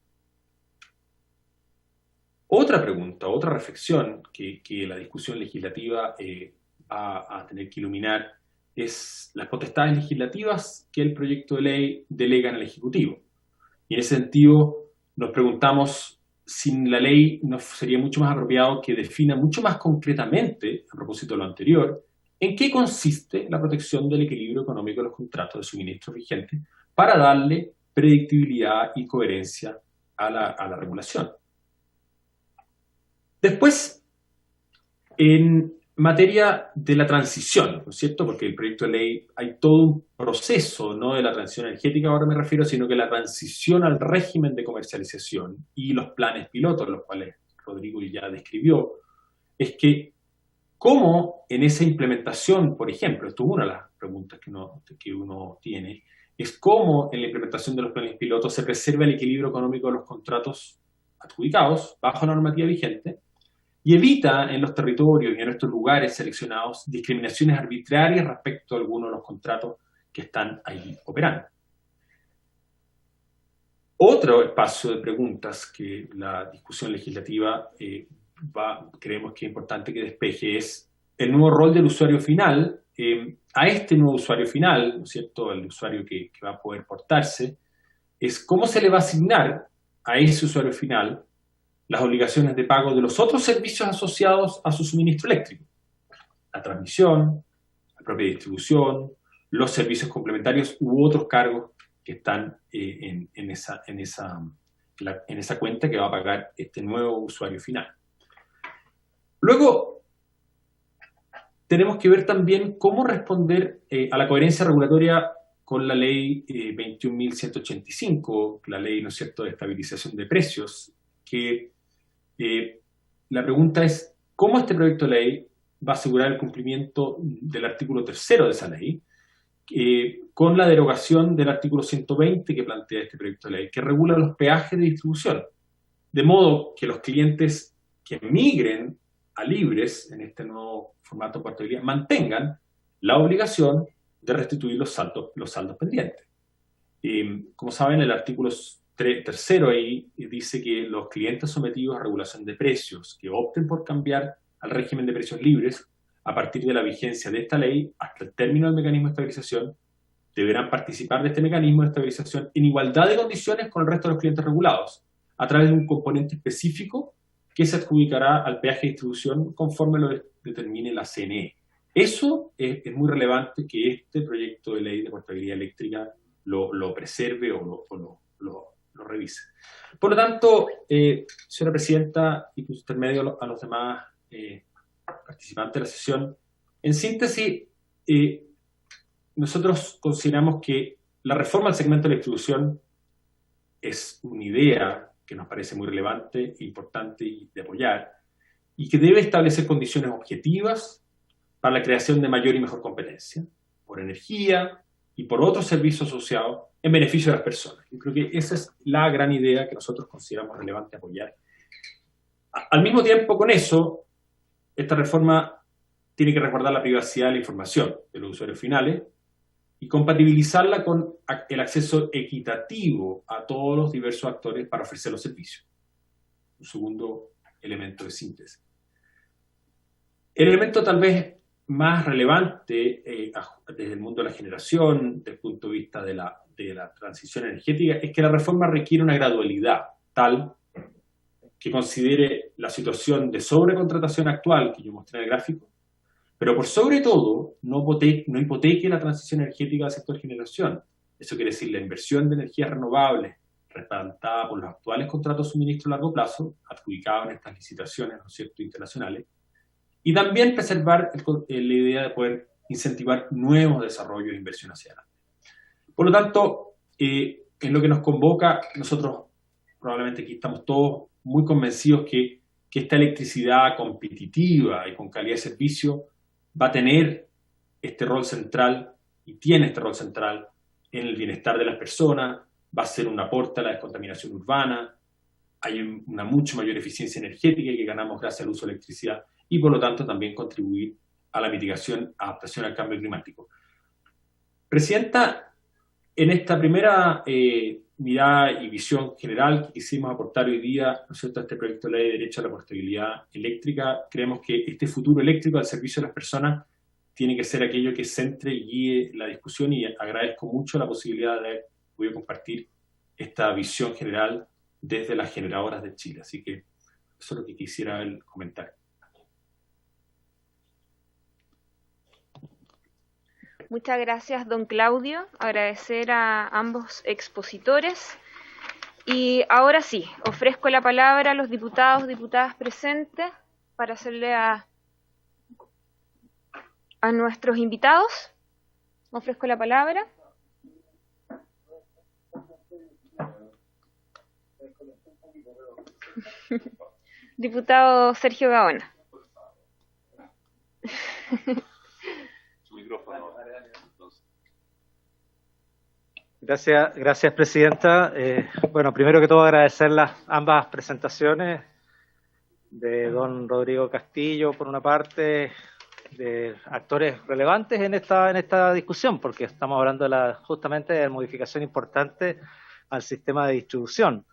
Otra pregunta, otra reflexión que la discusión legislativa va a tener que iluminar es las potestades legislativas que el proyecto de ley delega al Ejecutivo. Y en ese sentido nos preguntamos si la ley no sería mucho más apropiado que defina mucho más concretamente, a propósito de lo anterior, en qué consiste la protección del equilibrio económico de los contratos de suministro vigentes para darle predictibilidad y coherencia a la regulación. Después, en materia de la transición, ¿no es cierto? Porque el proyecto de ley hay todo un proceso, no de la transición energética ahora me refiero, sino que la transición al régimen de comercialización y los planes pilotos, los cuales Rodrigo ya describió, es que cómo en esa implementación, por ejemplo, esto es una de las preguntas que uno tiene, es cómo en la implementación de los planes pilotos se preserva el equilibrio económico de los contratos adjudicados bajo normativa vigente y evita en los territorios y en estos lugares seleccionados discriminaciones arbitrarias respecto a algunos de los contratos que están ahí operando. Otro espacio de preguntas que la discusión legislativa creemos que es importante que despeje es el nuevo rol del usuario final. A este nuevo usuario final, ¿no es cierto?, el usuario que va a poder portarse, es cómo se le va a asignar a ese usuario final las obligaciones de pago de los otros servicios asociados a su suministro eléctrico. La transmisión, la propia distribución, los servicios complementarios u otros cargos que están en esa cuenta que va a pagar este nuevo usuario final. Luego, tenemos que ver también cómo responder a la coherencia regulatoria con la ley 21.185, la ley, ¿no es cierto?, de estabilización de precios, que la pregunta es cómo este proyecto de ley va a asegurar el cumplimiento del artículo 3º de esa ley, con la derogación del artículo 120 que plantea este proyecto de ley, que regula los peajes de distribución, de modo que los clientes que migren a libres en este nuevo formato de portabilidad mantengan la obligación de restituir los saldos pendientes. Como saben, el artículo 3º ahí dice que los clientes sometidos a regulación de precios que opten por cambiar al régimen de precios libres a partir de la vigencia de esta ley hasta el término del mecanismo de estabilización deberán participar de este mecanismo de estabilización en igualdad de condiciones con el resto de los clientes regulados a través de un componente específico que se adjudicará al peaje de distribución conforme lo determine la CNE. Eso es muy relevante que este proyecto de ley de portabilidad eléctrica lo preserve o lo revise. Por lo tanto, señora Presidenta, y por intermedio a los demás participantes de la sesión, en síntesis, nosotros consideramos que la reforma al segmento de la distribución es una idea que nos parece muy relevante, importante y de apoyar, y que debe establecer condiciones objetivas para la creación de mayor y mejor competencia, por energía y por otros servicios asociados en beneficio de las personas. Yo creo que esa es la gran idea que nosotros consideramos relevante apoyar. Al mismo tiempo, con eso, esta reforma tiene que resguardar la privacidad de la información de los usuarios finales y compatibilizarla con el acceso equitativo a todos los diversos actores para ofrecer los servicios. Un segundo elemento de síntesis. El elemento tal vez más relevante desde el mundo de la generación, desde el punto de vista de la transición energética, es que la reforma requiere una gradualidad tal que considere la situación de sobrecontratación actual que yo mostré en el gráfico, pero por sobre todo no hipoteque la transición energética del sector generación. Eso quiere decir la inversión de energías renovables respaldada por los actuales contratos de suministro a largo plazo, adjudicados en estas licitaciones, ¿no es cierto?, internacionales, y también preservar la idea de poder incentivar nuevos desarrollos e inversión hacia adelante. Por lo tanto, en lo que nos convoca, nosotros probablemente aquí estamos todos muy convencidos que esta electricidad competitiva y con calidad de servicio va a tener este rol central y tiene este rol central en el bienestar de las personas, va a ser un aporte a la descontaminación urbana, hay una mucho mayor eficiencia energética que ganamos gracias al uso de electricidad y por lo tanto también contribuir a la mitigación, adaptación al cambio climático. Presidenta, en esta primera mirada y visión general que quisimos aportar hoy día, ¿no es cierto?, a este proyecto de ley de derecho a la portabilidad eléctrica, creemos que este futuro eléctrico al servicio de las personas tiene que ser aquello que centre y guíe la discusión, y agradezco mucho la posibilidad de haber podido compartir esta visión general desde las generadoras de Chile. Así que eso es lo que quisiera comentar. Muchas gracias, don Claudio. Agradecer a ambos expositores. Y ahora sí, ofrezco la palabra a los diputados, diputadas presentes para hacerle a nuestros invitados. Ofrezco la palabra. Diputado Sergio Gaona. Gracias, Presidenta. Bueno, primero que todo agradecer ambas presentaciones de don Rodrigo Castillo, por una parte, de actores relevantes en esta discusión, porque estamos hablando justamente de modificación importante al sistema de distribución.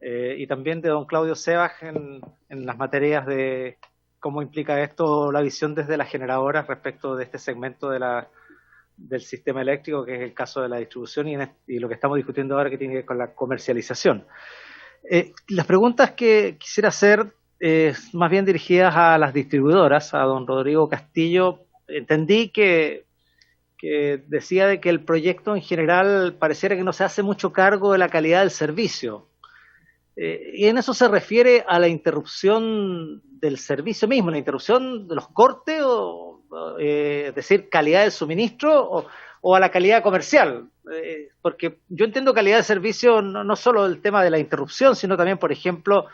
Y también de don Claudio Sebag en las materias de cómo implica esto la visión desde las generadoras respecto de este segmento del sistema eléctrico, que es el caso de la distribución, y lo que estamos discutiendo ahora, que tiene que ver con la comercialización. Las preguntas que quisiera hacer más bien dirigidas a las distribuidoras, a don Rodrigo Castillo. Entendí que decía de que el proyecto en general pareciera que no se hace mucho cargo de la calidad del servicio. Y en eso se refiere a la interrupción del servicio mismo, la interrupción de los cortes, es decir, calidad del suministro, o a la calidad comercial. Porque yo entiendo calidad de servicio no solo el tema de la interrupción, sino también, por ejemplo,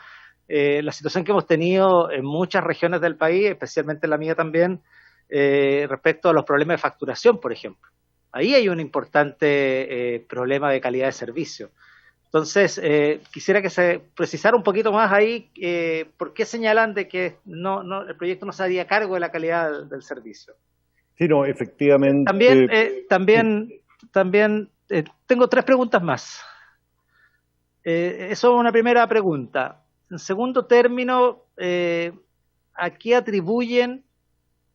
la situación que hemos tenido en muchas regiones del país, especialmente en la mía también, respecto a los problemas de facturación, por ejemplo. Ahí hay un importante problema de calidad de servicio. Entonces, quisiera que se precisara un poquito más ahí por qué señalan de que el proyecto no se haría cargo de la calidad del servicio. Sí, no, efectivamente. También tengo 3 preguntas más. Eso es una primera pregunta. En segundo término, ¿a qué atribuyen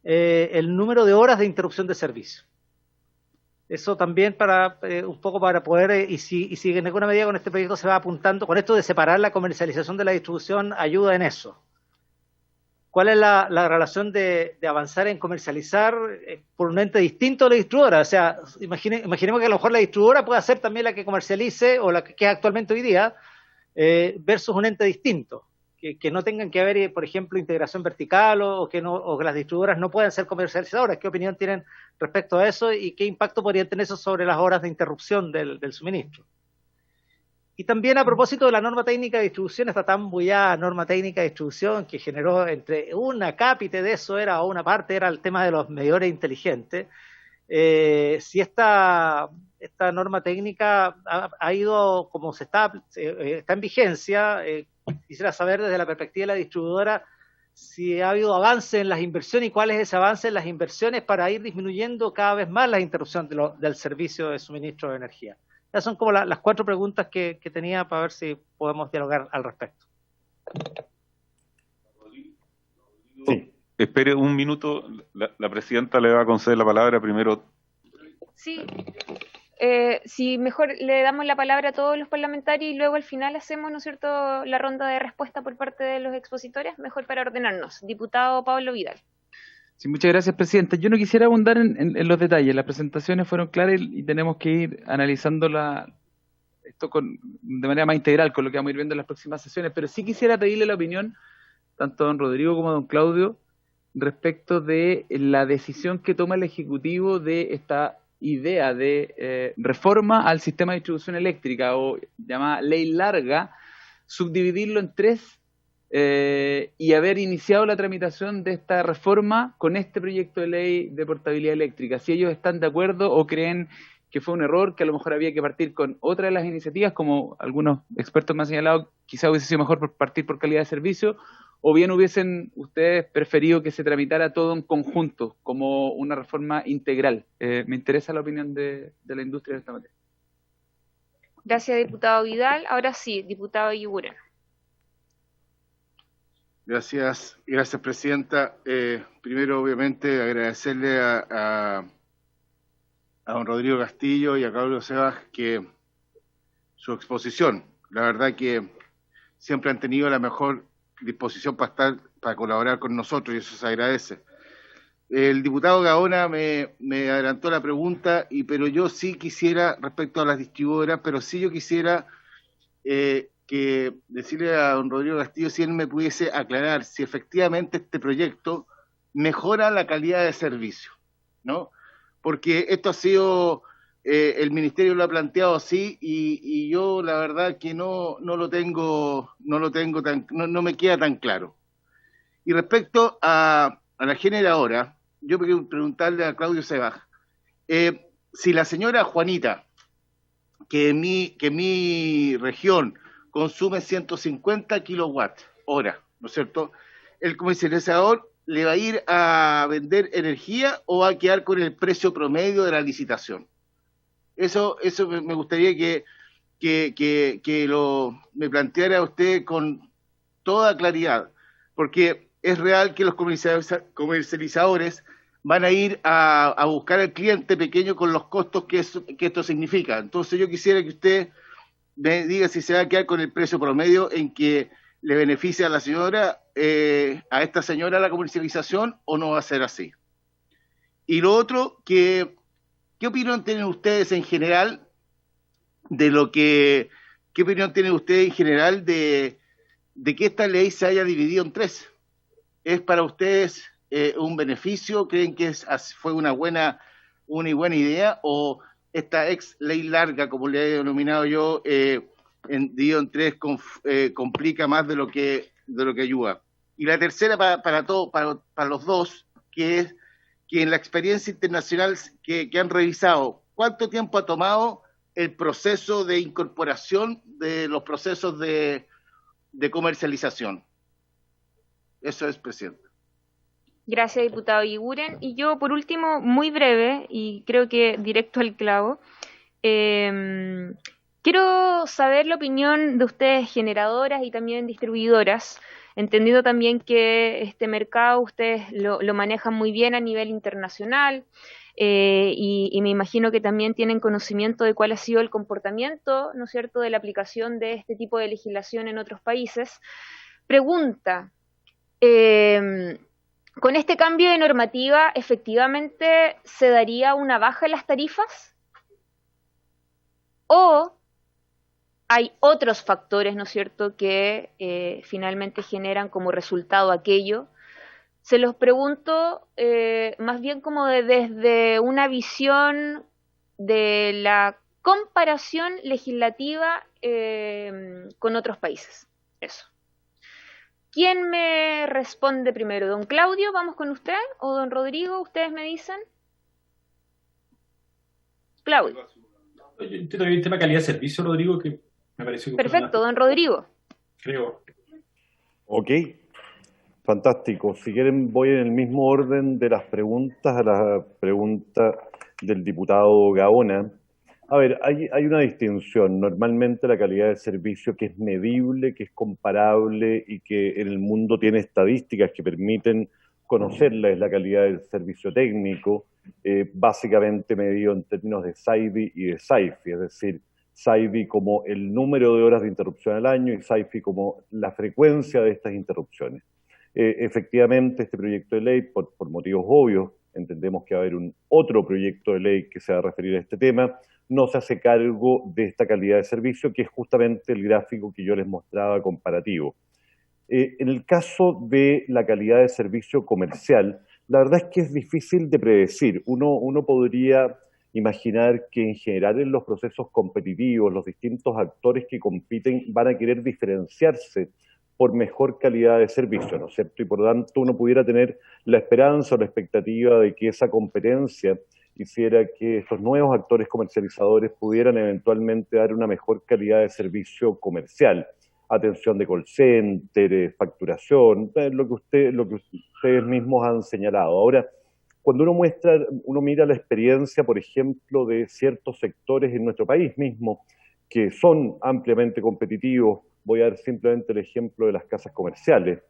el número de horas de interrupción de servicio? Eso también un poco para poder, y si en alguna medida con este proyecto se va apuntando, con esto de separar la comercialización de la distribución, ayuda en eso. ¿cuál es la relación de avanzar en comercializar por un ente distinto a la distribuidora? O sea, imaginemos que a lo mejor la distribuidora puede ser también la que comercialice, o la que es actualmente hoy día, versus un ente distinto. Que no tengan que haber, por ejemplo, integración vertical, o que las distribuidoras no puedan ser comercializadoras. ¿Qué opinión tienen respecto a eso y qué impacto podría tener eso sobre las horas de interrupción del suministro? Y también a propósito de la norma técnica de distribución, esta tan bullada norma técnica de distribución que generó entre una cápite de eso, o una parte era el tema de los medidores inteligentes. Si esta norma técnica ha ido, como está en vigencia, quisiera saber desde la perspectiva de la distribuidora si ha habido avance en las inversiones y cuál es ese avance en las inversiones para ir disminuyendo cada vez más la interrupción del servicio de suministro de energía. Esas son como las 4 preguntas que tenía para ver si podemos dialogar al respecto. Sí. Espere un minuto, la presidenta le va a conceder la palabra primero. Sí, si mejor le damos la palabra a todos los parlamentarios y luego al final hacemos, ¿no es cierto?, la ronda de respuesta por parte de los expositores, mejor para ordenarnos. Diputado Pablo Vidal. Sí, muchas gracias, Presidenta. Yo no quisiera abundar en los detalles. Las presentaciones fueron claras y tenemos que ir analizando esto de manera más integral, con lo que vamos a ir viendo en las próximas sesiones, pero sí quisiera pedirle la opinión, tanto a don Rodrigo como a don Claudio, respecto de la decisión que toma el Ejecutivo de esta idea de reforma al sistema de distribución eléctrica, o llamada ley larga, subdividirlo en 3 y haber iniciado la tramitación de esta reforma con este proyecto de ley de portabilidad eléctrica. Si ellos están de acuerdo o creen que fue un error, que a lo mejor había que partir con otra de las iniciativas, como algunos expertos me han señalado, quizá hubiese sido mejor partir por calidad de servicio, o bien hubiesen ustedes preferido que se tramitara todo en conjunto, como una reforma integral. Me interesa la opinión de la industria de esta materia. Gracias, diputado Vidal. Ahora sí, diputado Eguiguren. Gracias, Presidenta. Primero, obviamente, agradecerle a don Rodrigo Castillo y a Claudio Sebas que su exposición. La verdad que siempre han tenido la mejor disposición para colaborar con nosotros, y eso se agradece. El diputado Gaona me adelantó la pregunta, pero yo sí quisiera, respecto a las distribuidoras, pero sí yo quisiera que decirle a don Rodrigo Castillo si él me pudiese aclarar si efectivamente este proyecto mejora la calidad de servicio, ¿no? Porque esto ha sido, el Ministerio lo ha planteado así, y yo la verdad que no me queda tan claro. Y respecto a la generadora, yo quiero preguntarle a Claudio Sebas, si la señora Juanita, que en mi región consume 150 kilowatts hora, ¿no es cierto?, el comercializador le va a ir a vender energía o va a quedar con el precio promedio de la licitación. Eso me gustaría que me planteara usted con toda claridad, porque es real que los comercializadores van a ir a buscar al cliente pequeño con los costos que esto significa. Entonces yo quisiera que usted me diga si se va a quedar con el precio promedio en que le beneficia a la señora, a esta señora la comercialización, o no va a ser así. Y lo otro, ¿qué opinión tienen ustedes en general qué opinión tienen ustedes en general de que esta ley se haya dividido en 3? ¿Es para ustedes un beneficio? ¿Creen que fue una buena idea? ¿O esta ex ley larga, como le he denominado yo, dividido en 3, complica más de lo que ayuda? Y la tercera, para los dos, que es que en la experiencia internacional que han revisado, ¿cuánto tiempo ha tomado el proceso de incorporación de los procesos de comercialización? Eso es, Presidente. Gracias, diputado Eguiguren. Y yo, por último, muy breve, y creo que directo al clavo, quiero saber la opinión de ustedes, generadoras y también distribuidoras, entendiendo también que este mercado ustedes lo manejan muy bien a nivel internacional, y me imagino que también tienen conocimiento de cuál ha sido el comportamiento, ¿no es cierto?, de la aplicación de este tipo de legislación en otros países. Pregunta: ¿Con este cambio de normativa efectivamente se daría una baja en las tarifas? ¿O hay otros factores, ¿no es cierto?, que finalmente generan como resultado aquello? Se los pregunto más bien como desde una visión de la comparación legislativa con otros países. Eso. ¿Quién me responde primero? ¿Don Claudio, vamos con usted? ¿O don Rodrigo? ¿Ustedes me dicen? Claudio. Yo entiendo el tema de calidad de servicio, Rodrigo, que me pareció que Perfecto, don Rodrigo. creo. Ok, fantástico. Si quieren voy en el mismo orden de las preguntas a la pregunta del diputado Gaona. A ver, hay una distinción. Normalmente la calidad de servicio que es medible, que es comparable y que en el mundo tiene estadísticas que permiten conocerla es la calidad del servicio técnico, básicamente medido en términos de SAIDI y de SAIFI, es decir, SAIDI como el número de horas de interrupción al año y SAIFI como la frecuencia de estas interrupciones. Efectivamente, este proyecto de ley, por motivos obvios, entendemos que va a haber otro proyecto de ley que se va a referir a este tema, no se hace cargo de esta calidad de servicio, que es justamente el gráfico que yo les mostraba comparativo. En el caso de la calidad de servicio comercial, la verdad es que es difícil de predecir. Uno podría imaginar que en general en los procesos competitivos, los distintos actores que compiten van a querer diferenciarse por mejor calidad de servicio, ¿no es cierto? Y por lo tanto uno pudiera tener la esperanza o la expectativa de que esa competencia hiciera que estos nuevos actores comercializadores pudieran eventualmente dar una mejor calidad de servicio comercial. Atención de call center, facturación, lo que ustedes mismos han señalado. Ahora, cuando uno mira la experiencia, por ejemplo, de ciertos sectores en nuestro país mismo, que son ampliamente competitivos, voy a dar simplemente el ejemplo de las casas comerciales.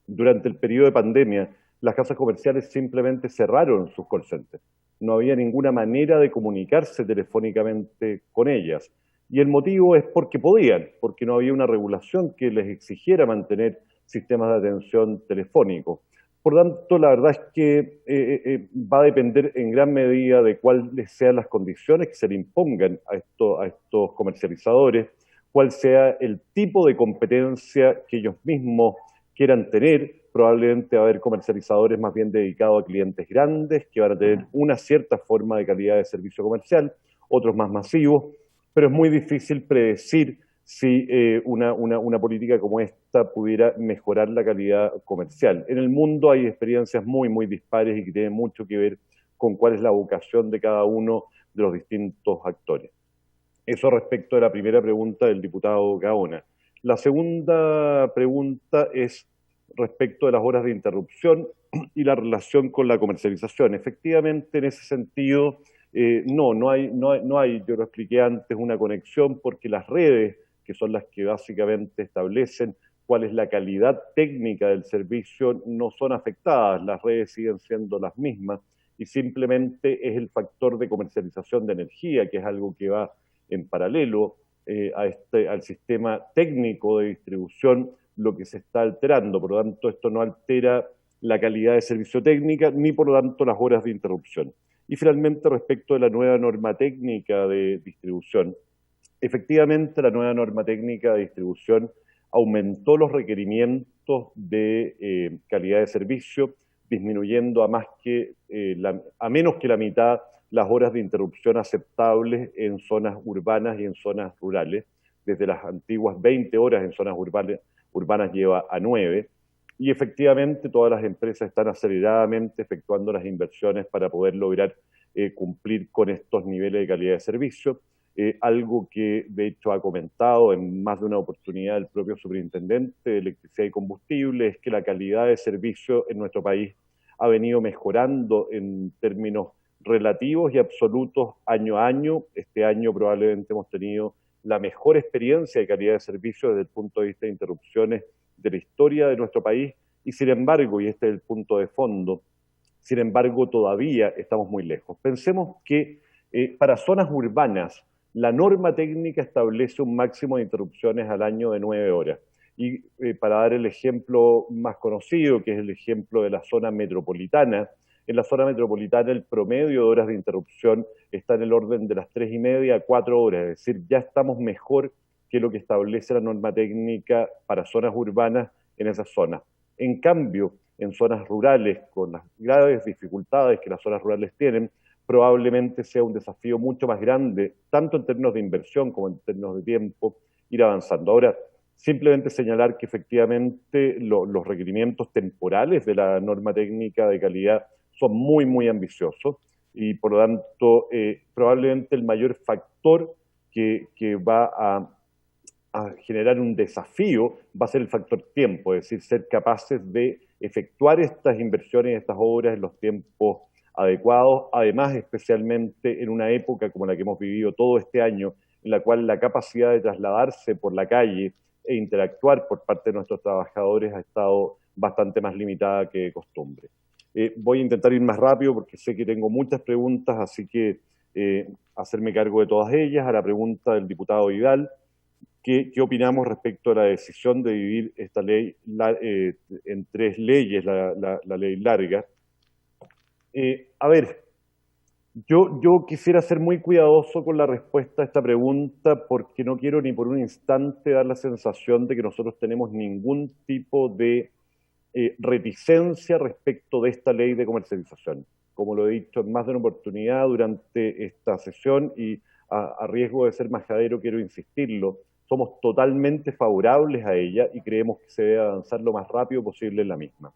Durante el periodo de pandemia, las casas comerciales simplemente cerraron sus call centers. No había ninguna manera de comunicarse telefónicamente con ellas. Y el motivo es porque podían, porque no había una regulación que les exigiera mantener sistemas de atención telefónicos. Por tanto, la verdad es que va a depender en gran medida de cuáles sean las condiciones que se le impongan a estos comercializadores, cuál sea el tipo de competencia que ellos mismos quieran tener. Probablemente va a haber comercializadores más bien dedicados a clientes grandes, que van a tener una cierta forma de calidad de servicio comercial, otros más masivos, pero es muy difícil predecir si una política como esta pudiera mejorar la calidad comercial. En el mundo hay experiencias muy, muy dispares y que tienen mucho que ver con cuál es la vocación de cada uno de los distintos actores. Eso respecto a la primera pregunta del diputado Gaona. La segunda pregunta es respecto de las horas de interrupción y la relación con la comercialización. Efectivamente, en ese sentido, no hay, yo lo expliqué antes, una conexión porque las redes, que son las que básicamente establecen cuál es la calidad técnica del servicio, no son afectadas, las redes siguen siendo las mismas y simplemente es el factor de comercialización de energía, que es algo que va en paralelo al sistema técnico de distribución, lo que se está alterando. Por lo tanto, esto no altera la calidad de servicio técnica, ni por lo tanto las horas de interrupción. Y finalmente, respecto de la nueva norma técnica de distribución, efectivamente la nueva norma técnica de distribución aumentó los requerimientos de calidad de servicio, disminuyendo a menos que la mitad las horas de interrupción aceptables en zonas urbanas y en zonas rurales. Desde las antiguas 20 horas en zonas urbanas lleva a 9. Y efectivamente todas las empresas están aceleradamente efectuando las inversiones para poder lograr cumplir con estos niveles de calidad de servicio. Algo que de hecho ha comentado en más de una oportunidad el propio superintendente de Electricidad y Combustible, es que la calidad de servicio en nuestro país ha venido mejorando en términos relativos y absolutos año a año. Este año probablemente hemos tenido la mejor experiencia de calidad de servicio desde el punto de vista de interrupciones de la historia de nuestro país y sin embargo, y este es el punto de fondo, sin embargo todavía estamos muy lejos. Pensemos que para zonas urbanas la norma técnica establece un máximo de interrupciones al año de 9 horas Y para dar el ejemplo más conocido, que es el ejemplo de la zona metropolitana, en la zona metropolitana el promedio de horas de interrupción está en el orden de las 3:30 a 4 horas, es decir, ya estamos mejor que lo que establece la norma técnica para zonas urbanas en esas zonas. En cambio, en zonas rurales, con las graves dificultades que las zonas rurales tienen, probablemente sea un desafío mucho más grande, tanto en términos de inversión como en términos de tiempo, ir avanzando. Ahora, simplemente señalar que efectivamente los requerimientos temporales de la norma técnica de calidad son muy, muy ambiciosos y por lo tanto probablemente el mayor factor que va a generar un desafío va a ser el factor tiempo, es decir, ser capaces de efectuar estas inversiones, estas obras en los tiempos adecuados, además especialmente en una época como la que hemos vivido todo este año, en la cual la capacidad de trasladarse por la calle e interactuar por parte de nuestros trabajadores ha estado bastante más limitada que de costumbre. Voy a intentar ir más rápido porque sé que tengo muchas preguntas, así que hacerme cargo de todas ellas. A la pregunta del diputado Vidal, ¿qué opinamos respecto a la decisión de dividir esta ley en 3 leyes, la ley larga? A ver, yo quisiera ser muy cuidadoso con la respuesta a esta pregunta porque no quiero ni por un instante dar la sensación de que nosotros tenemos ningún tipo de reticencia respecto de esta ley de comercialización. Como lo he dicho en más de una oportunidad durante esta sesión y a riesgo de ser majadero quiero insistirlo, somos totalmente favorables a ella y creemos que se debe avanzar lo más rápido posible en la misma.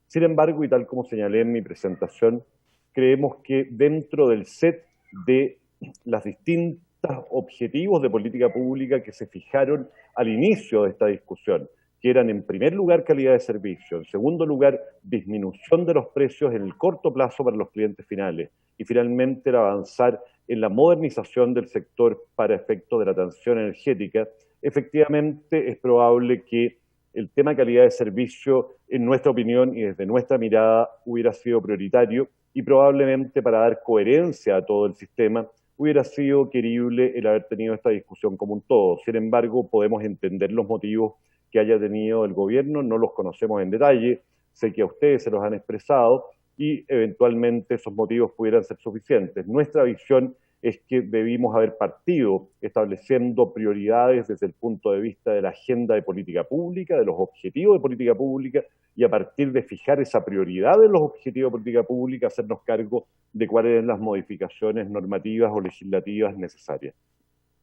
Sin embargo, y tal como señalé en mi presentación, creemos que dentro del set de las distintos objetivos de política pública que se fijaron al inicio de esta discusión, que eran en primer lugar calidad de servicio, en segundo lugar disminución de los precios en el corto plazo para los clientes finales y finalmente el avanzar en la modernización del sector para efectos de la transición energética, efectivamente es probable que el tema calidad de servicio, en nuestra opinión y desde nuestra mirada, hubiera sido prioritario y probablemente para dar coherencia a todo el sistema hubiera sido querible el haber tenido esta discusión como un todo. Sin embargo, podemos entender los motivos que haya tenido el gobierno, no los conocemos en detalle, sé que a ustedes se los han expresado y eventualmente esos motivos pudieran ser suficientes. Nuestra visión es que debimos haber partido estableciendo prioridades desde el punto de vista de la agenda de política pública, de los objetivos de política pública, y a partir de fijar esa prioridad de los objetivos de política pública, hacernos cargo de cuáles eran las modificaciones normativas o legislativas necesarias.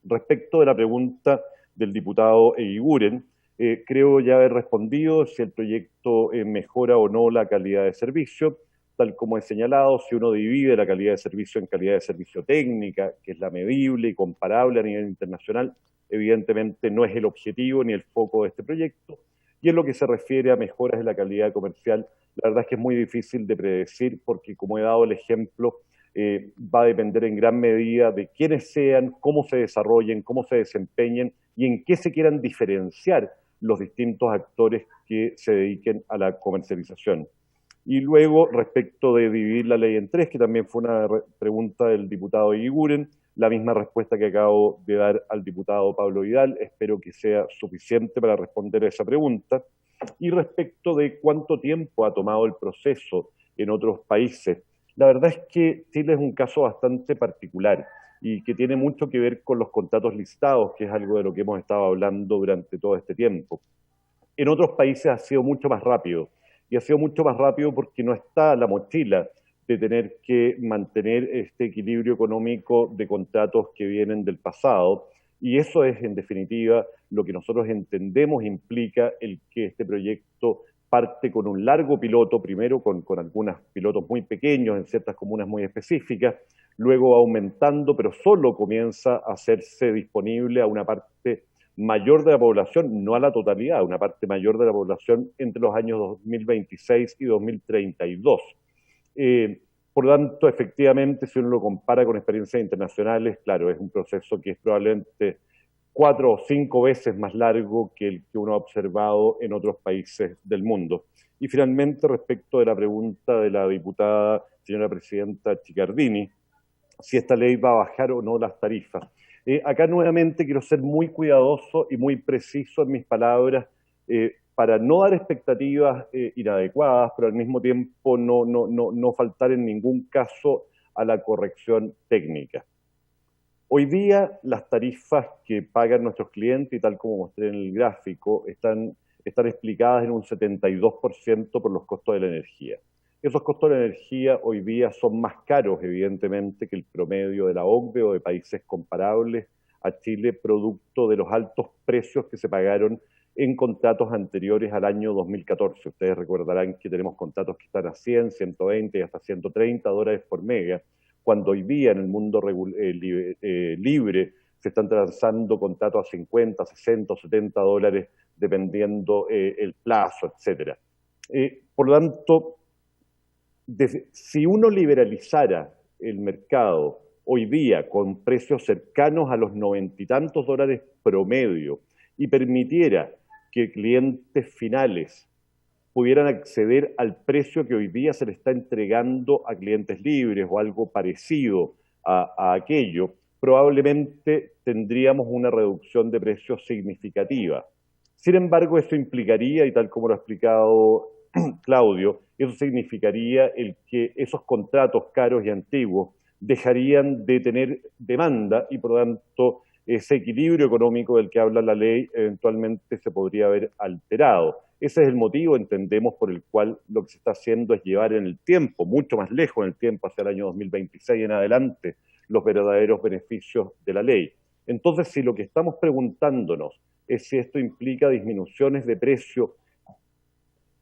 Respecto de la pregunta del diputado Eguiguren, creo ya haber respondido si el proyecto mejora o no la calidad de servicio. Tal como he señalado, si uno divide la calidad de servicio en calidad de servicio técnica, que es la medible y comparable a nivel internacional, evidentemente no es el objetivo ni el foco de este proyecto. Y en lo que se refiere a mejoras en la calidad comercial, la verdad es que es muy difícil de predecir porque, como he dado el ejemplo, va a depender en gran medida de quiénes sean, cómo se desarrollen, cómo se desempeñen y en qué se quieran diferenciar los distintos actores que se dediquen a la comercialización. Y luego, respecto de dividir la ley en 3, que también fue una pregunta del diputado Eguiguren, la misma respuesta que acabo de dar al diputado Pablo Vidal, espero que sea suficiente para responder a esa pregunta. Y respecto de cuánto tiempo ha tomado el proceso en otros países, la verdad es que Chile es un caso bastante particular y que tiene mucho que ver con los contratos licitados, que es algo de lo que hemos estado hablando durante todo este tiempo. En otros países ha sido mucho más rápido, y ha sido mucho más rápido porque no está la mochila de tener que mantener este equilibrio económico de contratos que vienen del pasado, y eso es, en definitiva, lo que nosotros entendemos implica el que este proyecto parte con un largo piloto, primero con algunos pilotos muy pequeños en ciertas comunas muy específicas, luego aumentando, pero solo comienza a hacerse disponible a una parte mayor de la población, no a la totalidad, una parte mayor de la población entre los años 2026 y 2032. Por lo tanto, efectivamente, si uno lo compara con experiencias internacionales, claro, es un proceso que es probablemente 4 o 5 veces más largo que el que uno ha observado en otros países del mundo. Y finalmente, respecto de la pregunta de la diputada, señora presidenta Chiccardini, si esta ley va a bajar o no las tarifas. Acá nuevamente quiero ser muy cuidadoso y muy preciso en mis palabras para no dar expectativas inadecuadas, pero al mismo tiempo no faltar en ningún caso a la corrección técnica. Hoy día las tarifas que pagan nuestros clientes, y tal como mostré en el gráfico, están explicadas en un 72% por los costos de la energía. Esos costos de la energía hoy día son más caros, evidentemente, que el promedio de la OCDE o de países comparables a Chile, producto de los altos precios que se pagaron en contratos anteriores al año 2014. Ustedes recordarán que tenemos contratos que están a 100, 120 y hasta 130 dólares por mega, cuando hoy día en el mundo libre se están transando contratos a 50, 60 o 70 dólares dependiendo el plazo, etc. Por lo tanto, si uno liberalizara el mercado hoy día con precios cercanos a los 90 y tantos dólares promedio y permitiera que clientes finales pudieran acceder al precio que hoy día se le está entregando a clientes libres o algo parecido a aquello, probablemente tendríamos una reducción de precios significativa. Sin embargo, eso implicaría, y tal como lo ha explicado Claudio, eso significaría el que esos contratos caros y antiguos dejarían de tener demanda y por lo tanto ese equilibrio económico del que habla la ley eventualmente se podría haber alterado. Ese es el motivo, entendemos, por el cual lo que se está haciendo es llevar en el tiempo, mucho más lejos en el tiempo, hacia el año 2026 en adelante, los verdaderos beneficios de la ley. Entonces, si lo que estamos preguntándonos es si esto implica disminuciones de precio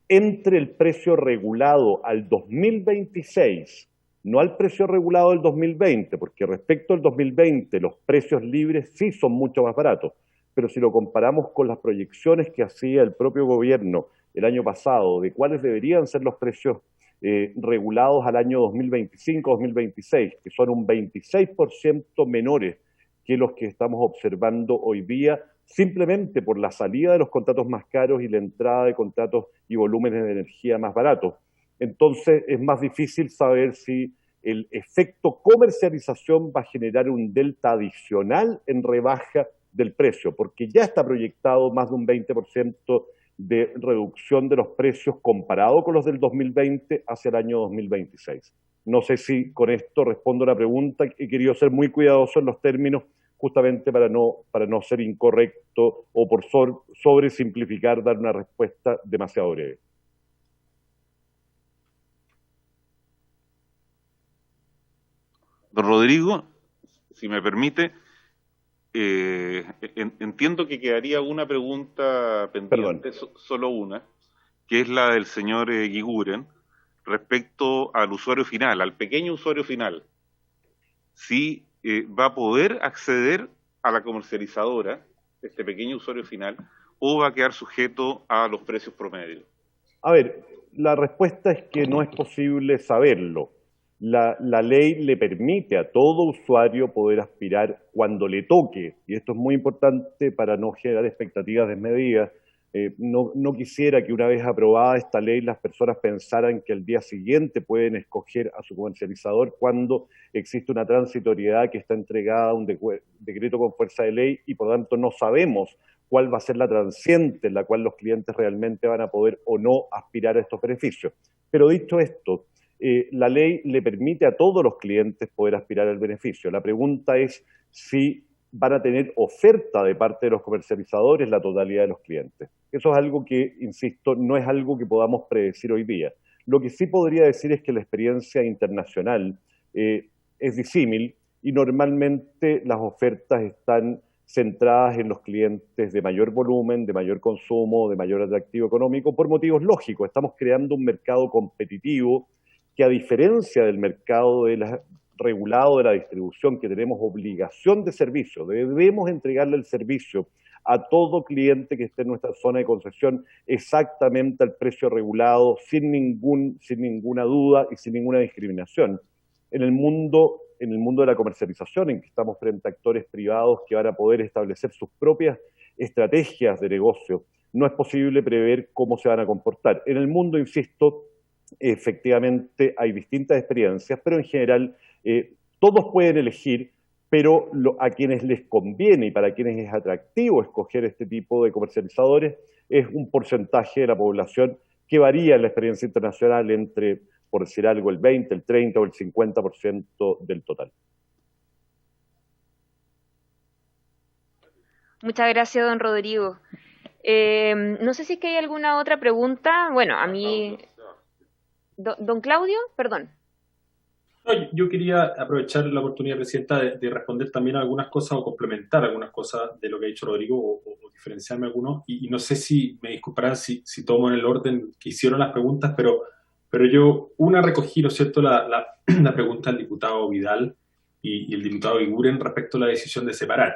entre el precio regulado al 2026, no al precio regulado del 2020, porque respecto al 2020 los precios libres sí son mucho más baratos, pero si lo comparamos con las proyecciones que hacía el propio gobierno el año pasado de cuáles deberían ser los precios regulados al año 2025-2026, que son un 26% menores que los que estamos observando hoy día, simplemente por la salida de los contratos más caros y la entrada de contratos y volúmenes de energía más baratos. Entonces es más difícil saber si el efecto comercialización va a generar un delta adicional en rebaja del precio, porque ya está proyectado más de un 20% de reducción de los precios comparado con los del 2020 hacia el año 2026. No sé si con esto respondo a la pregunta. He querido ser muy cuidadoso en los términos justamente para no ser incorrecto o por sobresimplificar, dar una respuesta demasiado breve. Don Rodrigo, si me permite, entiendo que quedaría una pregunta pendiente, solo una, que es la del señor Guiguren, respecto al usuario final, al pequeño usuario final. Si va a poder acceder a la comercializadora, este pequeño usuario final, o va a quedar sujeto a los precios promedios. A ver, la respuesta es que no es posible saberlo. La ley le permite a todo usuario poder aspirar cuando le toque, y esto es muy importante para no generar expectativas desmedidas. No quisiera que una vez aprobada esta ley las personas pensaran que al día siguiente pueden escoger a su comercializador cuando existe una transitoriedad que está entregada a un decreto con fuerza de ley y por lo tanto no sabemos cuál va a ser la transiente en la cual los clientes realmente van a poder o no aspirar a estos beneficios. Pero dicho esto, la ley le permite a todos los clientes poder aspirar al beneficio. La pregunta es si van a tener oferta de parte de los comercializadores la totalidad de los clientes. Eso es algo que, insisto, no es algo que podamos predecir hoy día. Lo que sí podría decir es que la experiencia internacional es disímil y normalmente las ofertas están centradas en los clientes de mayor volumen, de mayor consumo, de mayor atractivo económico, por motivos lógicos. Estamos creando un mercado competitivo que, a diferencia del mercado regulado de la distribución, que tenemos obligación de servicio, debemos entregarle el servicio a todo cliente que esté en nuestra zona de concesión exactamente al precio regulado, sin ninguna duda y sin ninguna discriminación. En el mundo de la comercialización, en que estamos frente a actores privados que van a poder establecer sus propias estrategias de negocio, no es posible prever cómo se van a comportar. En el mundo, insisto, efectivamente hay distintas experiencias, pero en general todos pueden elegir pero a quienes les conviene y para quienes es atractivo escoger este tipo de comercializadores es un porcentaje de la población que varía en la experiencia internacional entre, por decir algo, el 20, el 30 o el 50% del total. Muchas gracias, don Rodrigo. No sé si es que hay alguna otra pregunta. Bueno, a mí... Don Claudio, perdón. No, yo quería aprovechar la oportunidad, Presidenta, de responder también a algunas cosas o complementar algunas cosas de lo que ha dicho Rodrigo o diferenciarme algunos. Y no sé si me disculparán si tomo en el orden que hicieron las preguntas, pero yo recogí, ¿no es cierto?, la pregunta del diputado Vidal y el diputado Iguren respecto a la decisión de separar.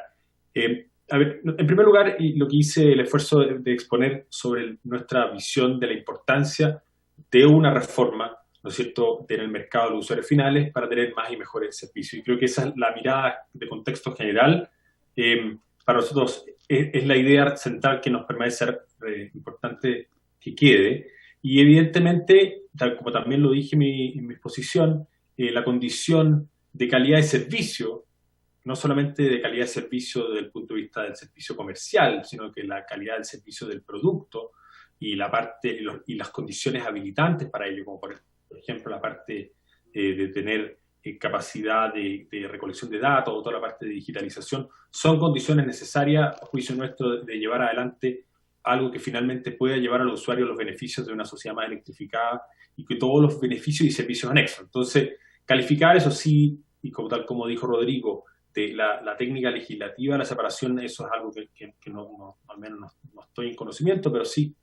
A ver, en primer lugar, y lo que hice el esfuerzo de exponer sobre nuestra visión de la importancia de una reforma, ¿no es cierto?, en el mercado de los usuarios finales para tener más y mejores servicios. Y creo que esa es la mirada de contexto general. Para nosotros es la idea central que nos permite ser importante que quede. Y evidentemente, tal como también lo dije en mi exposición, la condición de calidad de servicio, no solamente de calidad de servicio desde el punto de vista del servicio comercial, sino que la calidad del servicio del producto y la parte y las condiciones habilitantes para ello, como por ejemplo la parte de tener capacidad de recolección de datos o toda la parte de digitalización, son condiciones necesarias, a juicio nuestro, de llevar adelante algo que finalmente pueda llevar al usuario los beneficios de una sociedad más electrificada y que todos los beneficios y servicios anexos. Entonces, calificar eso sí, y como tal como dijo Rodrigo, de la técnica legislativa, la separación, eso es algo que no, al menos no estoy en conocimiento, pero sí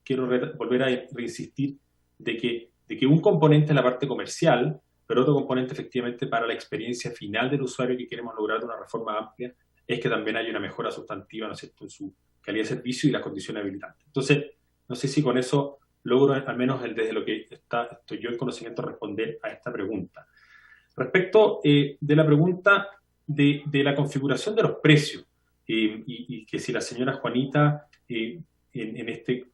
quiero volver a reinsistir de que un componente es la parte comercial, pero otro componente efectivamente para la experiencia final del usuario que queremos lograr de una reforma amplia es que también haya una mejora sustantiva, ¿no es cierto?, en su calidad de servicio y las condiciones habilitantes. Entonces, no sé si con eso logro, al menos desde lo que estoy yo en conocimiento, responder a esta pregunta. Respecto de la pregunta de la configuración de los precios, y que si la señora Juanita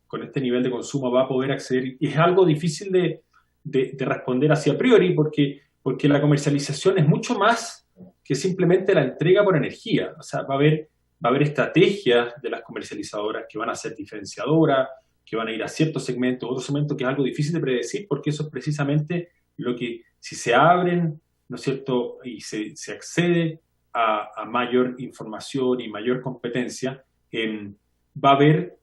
con este nivel de consumo va a poder acceder, y es algo difícil de responder así a priori, porque la comercialización es mucho más que simplemente la entrega por energía. O sea, va a haber estrategias de las comercializadoras que van a ser diferenciadoras, que van a ir a ciertos segmentos, otros segmentos, que es algo difícil de predecir, porque eso es precisamente lo que, si se abren, ¿no es cierto?, y se accede a mayor información y mayor competencia, va a haber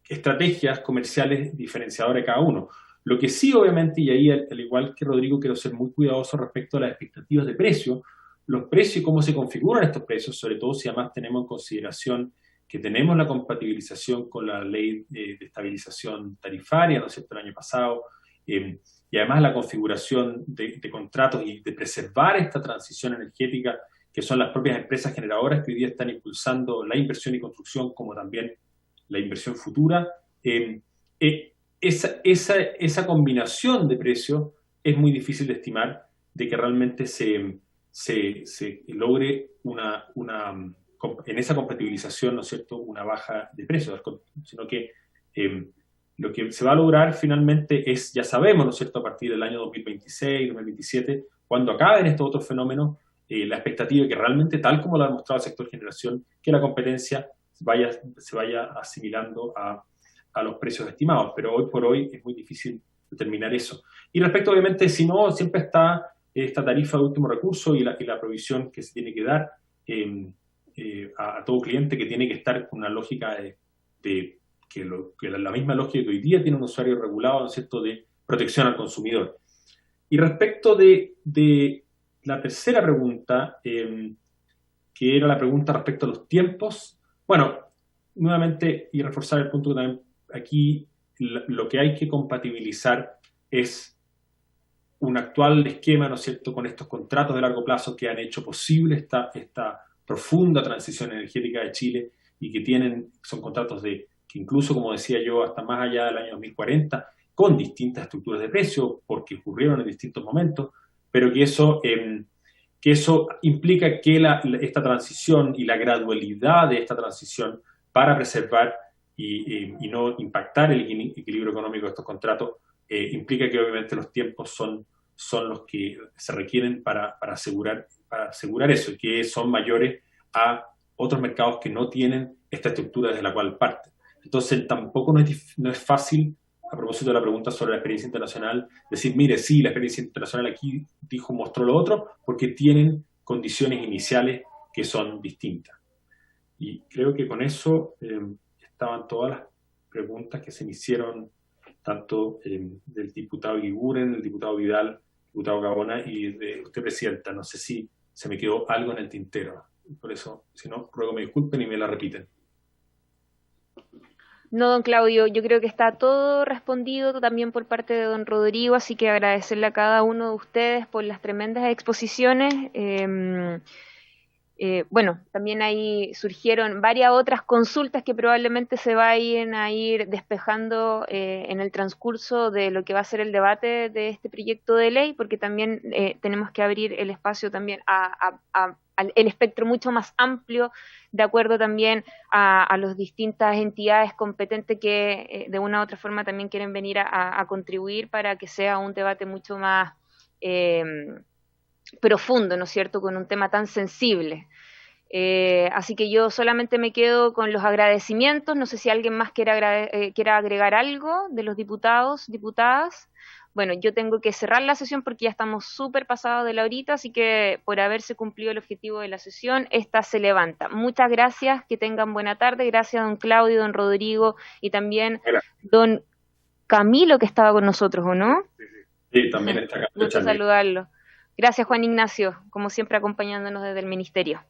estrategias comerciales diferenciadoras de cada uno. Lo que sí, obviamente, y ahí, al igual que Rodrigo, quiero ser muy cuidadoso respecto a las expectativas de precio, los precios y cómo se configuran estos precios, sobre todo si además tenemos en consideración que tenemos la compatibilización con la ley de estabilización tarifaria, ¿no es cierto?, el año pasado, y además la configuración de contratos y de preservar esta transición energética, que son las propias empresas generadoras que hoy día están impulsando la inversión y construcción, como también la inversión futura. Esa combinación de precios es muy difícil de estimar, de que realmente se logre en esa compatibilización, ¿no es cierto?, una baja de precios, sino que lo que se va a lograr finalmente es, ya sabemos, ¿no es cierto?, a partir del año 2026, 2027, cuando acaben estos otros fenómenos, la expectativa es que realmente, tal como lo ha demostrado el sector generación, que la competencia se vaya asimilando a los precios estimados, pero hoy por hoy es muy difícil determinar eso. Y respecto, obviamente, si no, siempre está esta tarifa de último recurso y la provisión que se tiene que dar a todo cliente, que tiene que estar con una lógica la misma lógica que hoy día tiene un usuario regulado, ¿no es cierto?, de protección al consumidor. Y respecto de la tercera pregunta, que era la pregunta respecto a los tiempos, bueno, nuevamente, y reforzar el punto que también aquí lo que hay que compatibilizar es un actual esquema, ¿no es cierto?, con estos contratos de largo plazo que han hecho posible esta profunda transición energética de Chile y que son contratos que incluso, como decía yo, hasta más allá del año 2040, con distintas estructuras de precio, porque ocurrieron en distintos momentos, pero que eso implica que esta transición y la gradualidad de esta transición para preservar y no impactar el equilibrio económico de estos contratos, implica que obviamente los tiempos son son los que se requieren para asegurar eso, y que son mayores a otros mercados que no tienen esta estructura desde la cual parte. Entonces, tampoco no es fácil, a propósito de la pregunta sobre la experiencia internacional, decir, mire, sí, la experiencia internacional aquí mostró lo otro, porque tienen condiciones iniciales que son distintas. Y creo que con eso estaban todas las preguntas que se me hicieron, tanto del diputado Guiguren, del diputado Vidal, diputado Gaona y de usted, Presidenta. No sé si se me quedó algo en el tintero. Por eso, si no, ruego me disculpen y me la repiten. No, don Claudio, yo creo que está todo respondido también por parte de don Rodrigo, así que agradecerle a cada uno de ustedes por las tremendas exposiciones. Bueno, también ahí surgieron varias otras consultas que probablemente se vayan a ir despejando en el transcurso de lo que va a ser el debate de este proyecto de ley, porque también tenemos que abrir el espacio también al espectro mucho más amplio, de acuerdo también a las distintas entidades competentes que de una u otra forma también quieren venir a contribuir para que sea un debate mucho más profundo, ¿no es cierto?, con un tema tan sensible. Así que yo solamente me quedo con los agradecimientos. No sé si alguien más quiera agregar algo de los diputados, diputadas. Bueno, yo tengo que cerrar la sesión porque ya estamos súper pasados de la horita, así que por haberse cumplido el objetivo de la sesión, esta se levanta. Muchas gracias, que tengan buena tarde. Gracias, don Claudio, don Rodrigo y también don Camilo, que estaba con nosotros, ¿o no? Sí, también está acá. Gusto saludarlo. Gracias, Juan Ignacio, como siempre acompañándonos desde el Ministerio.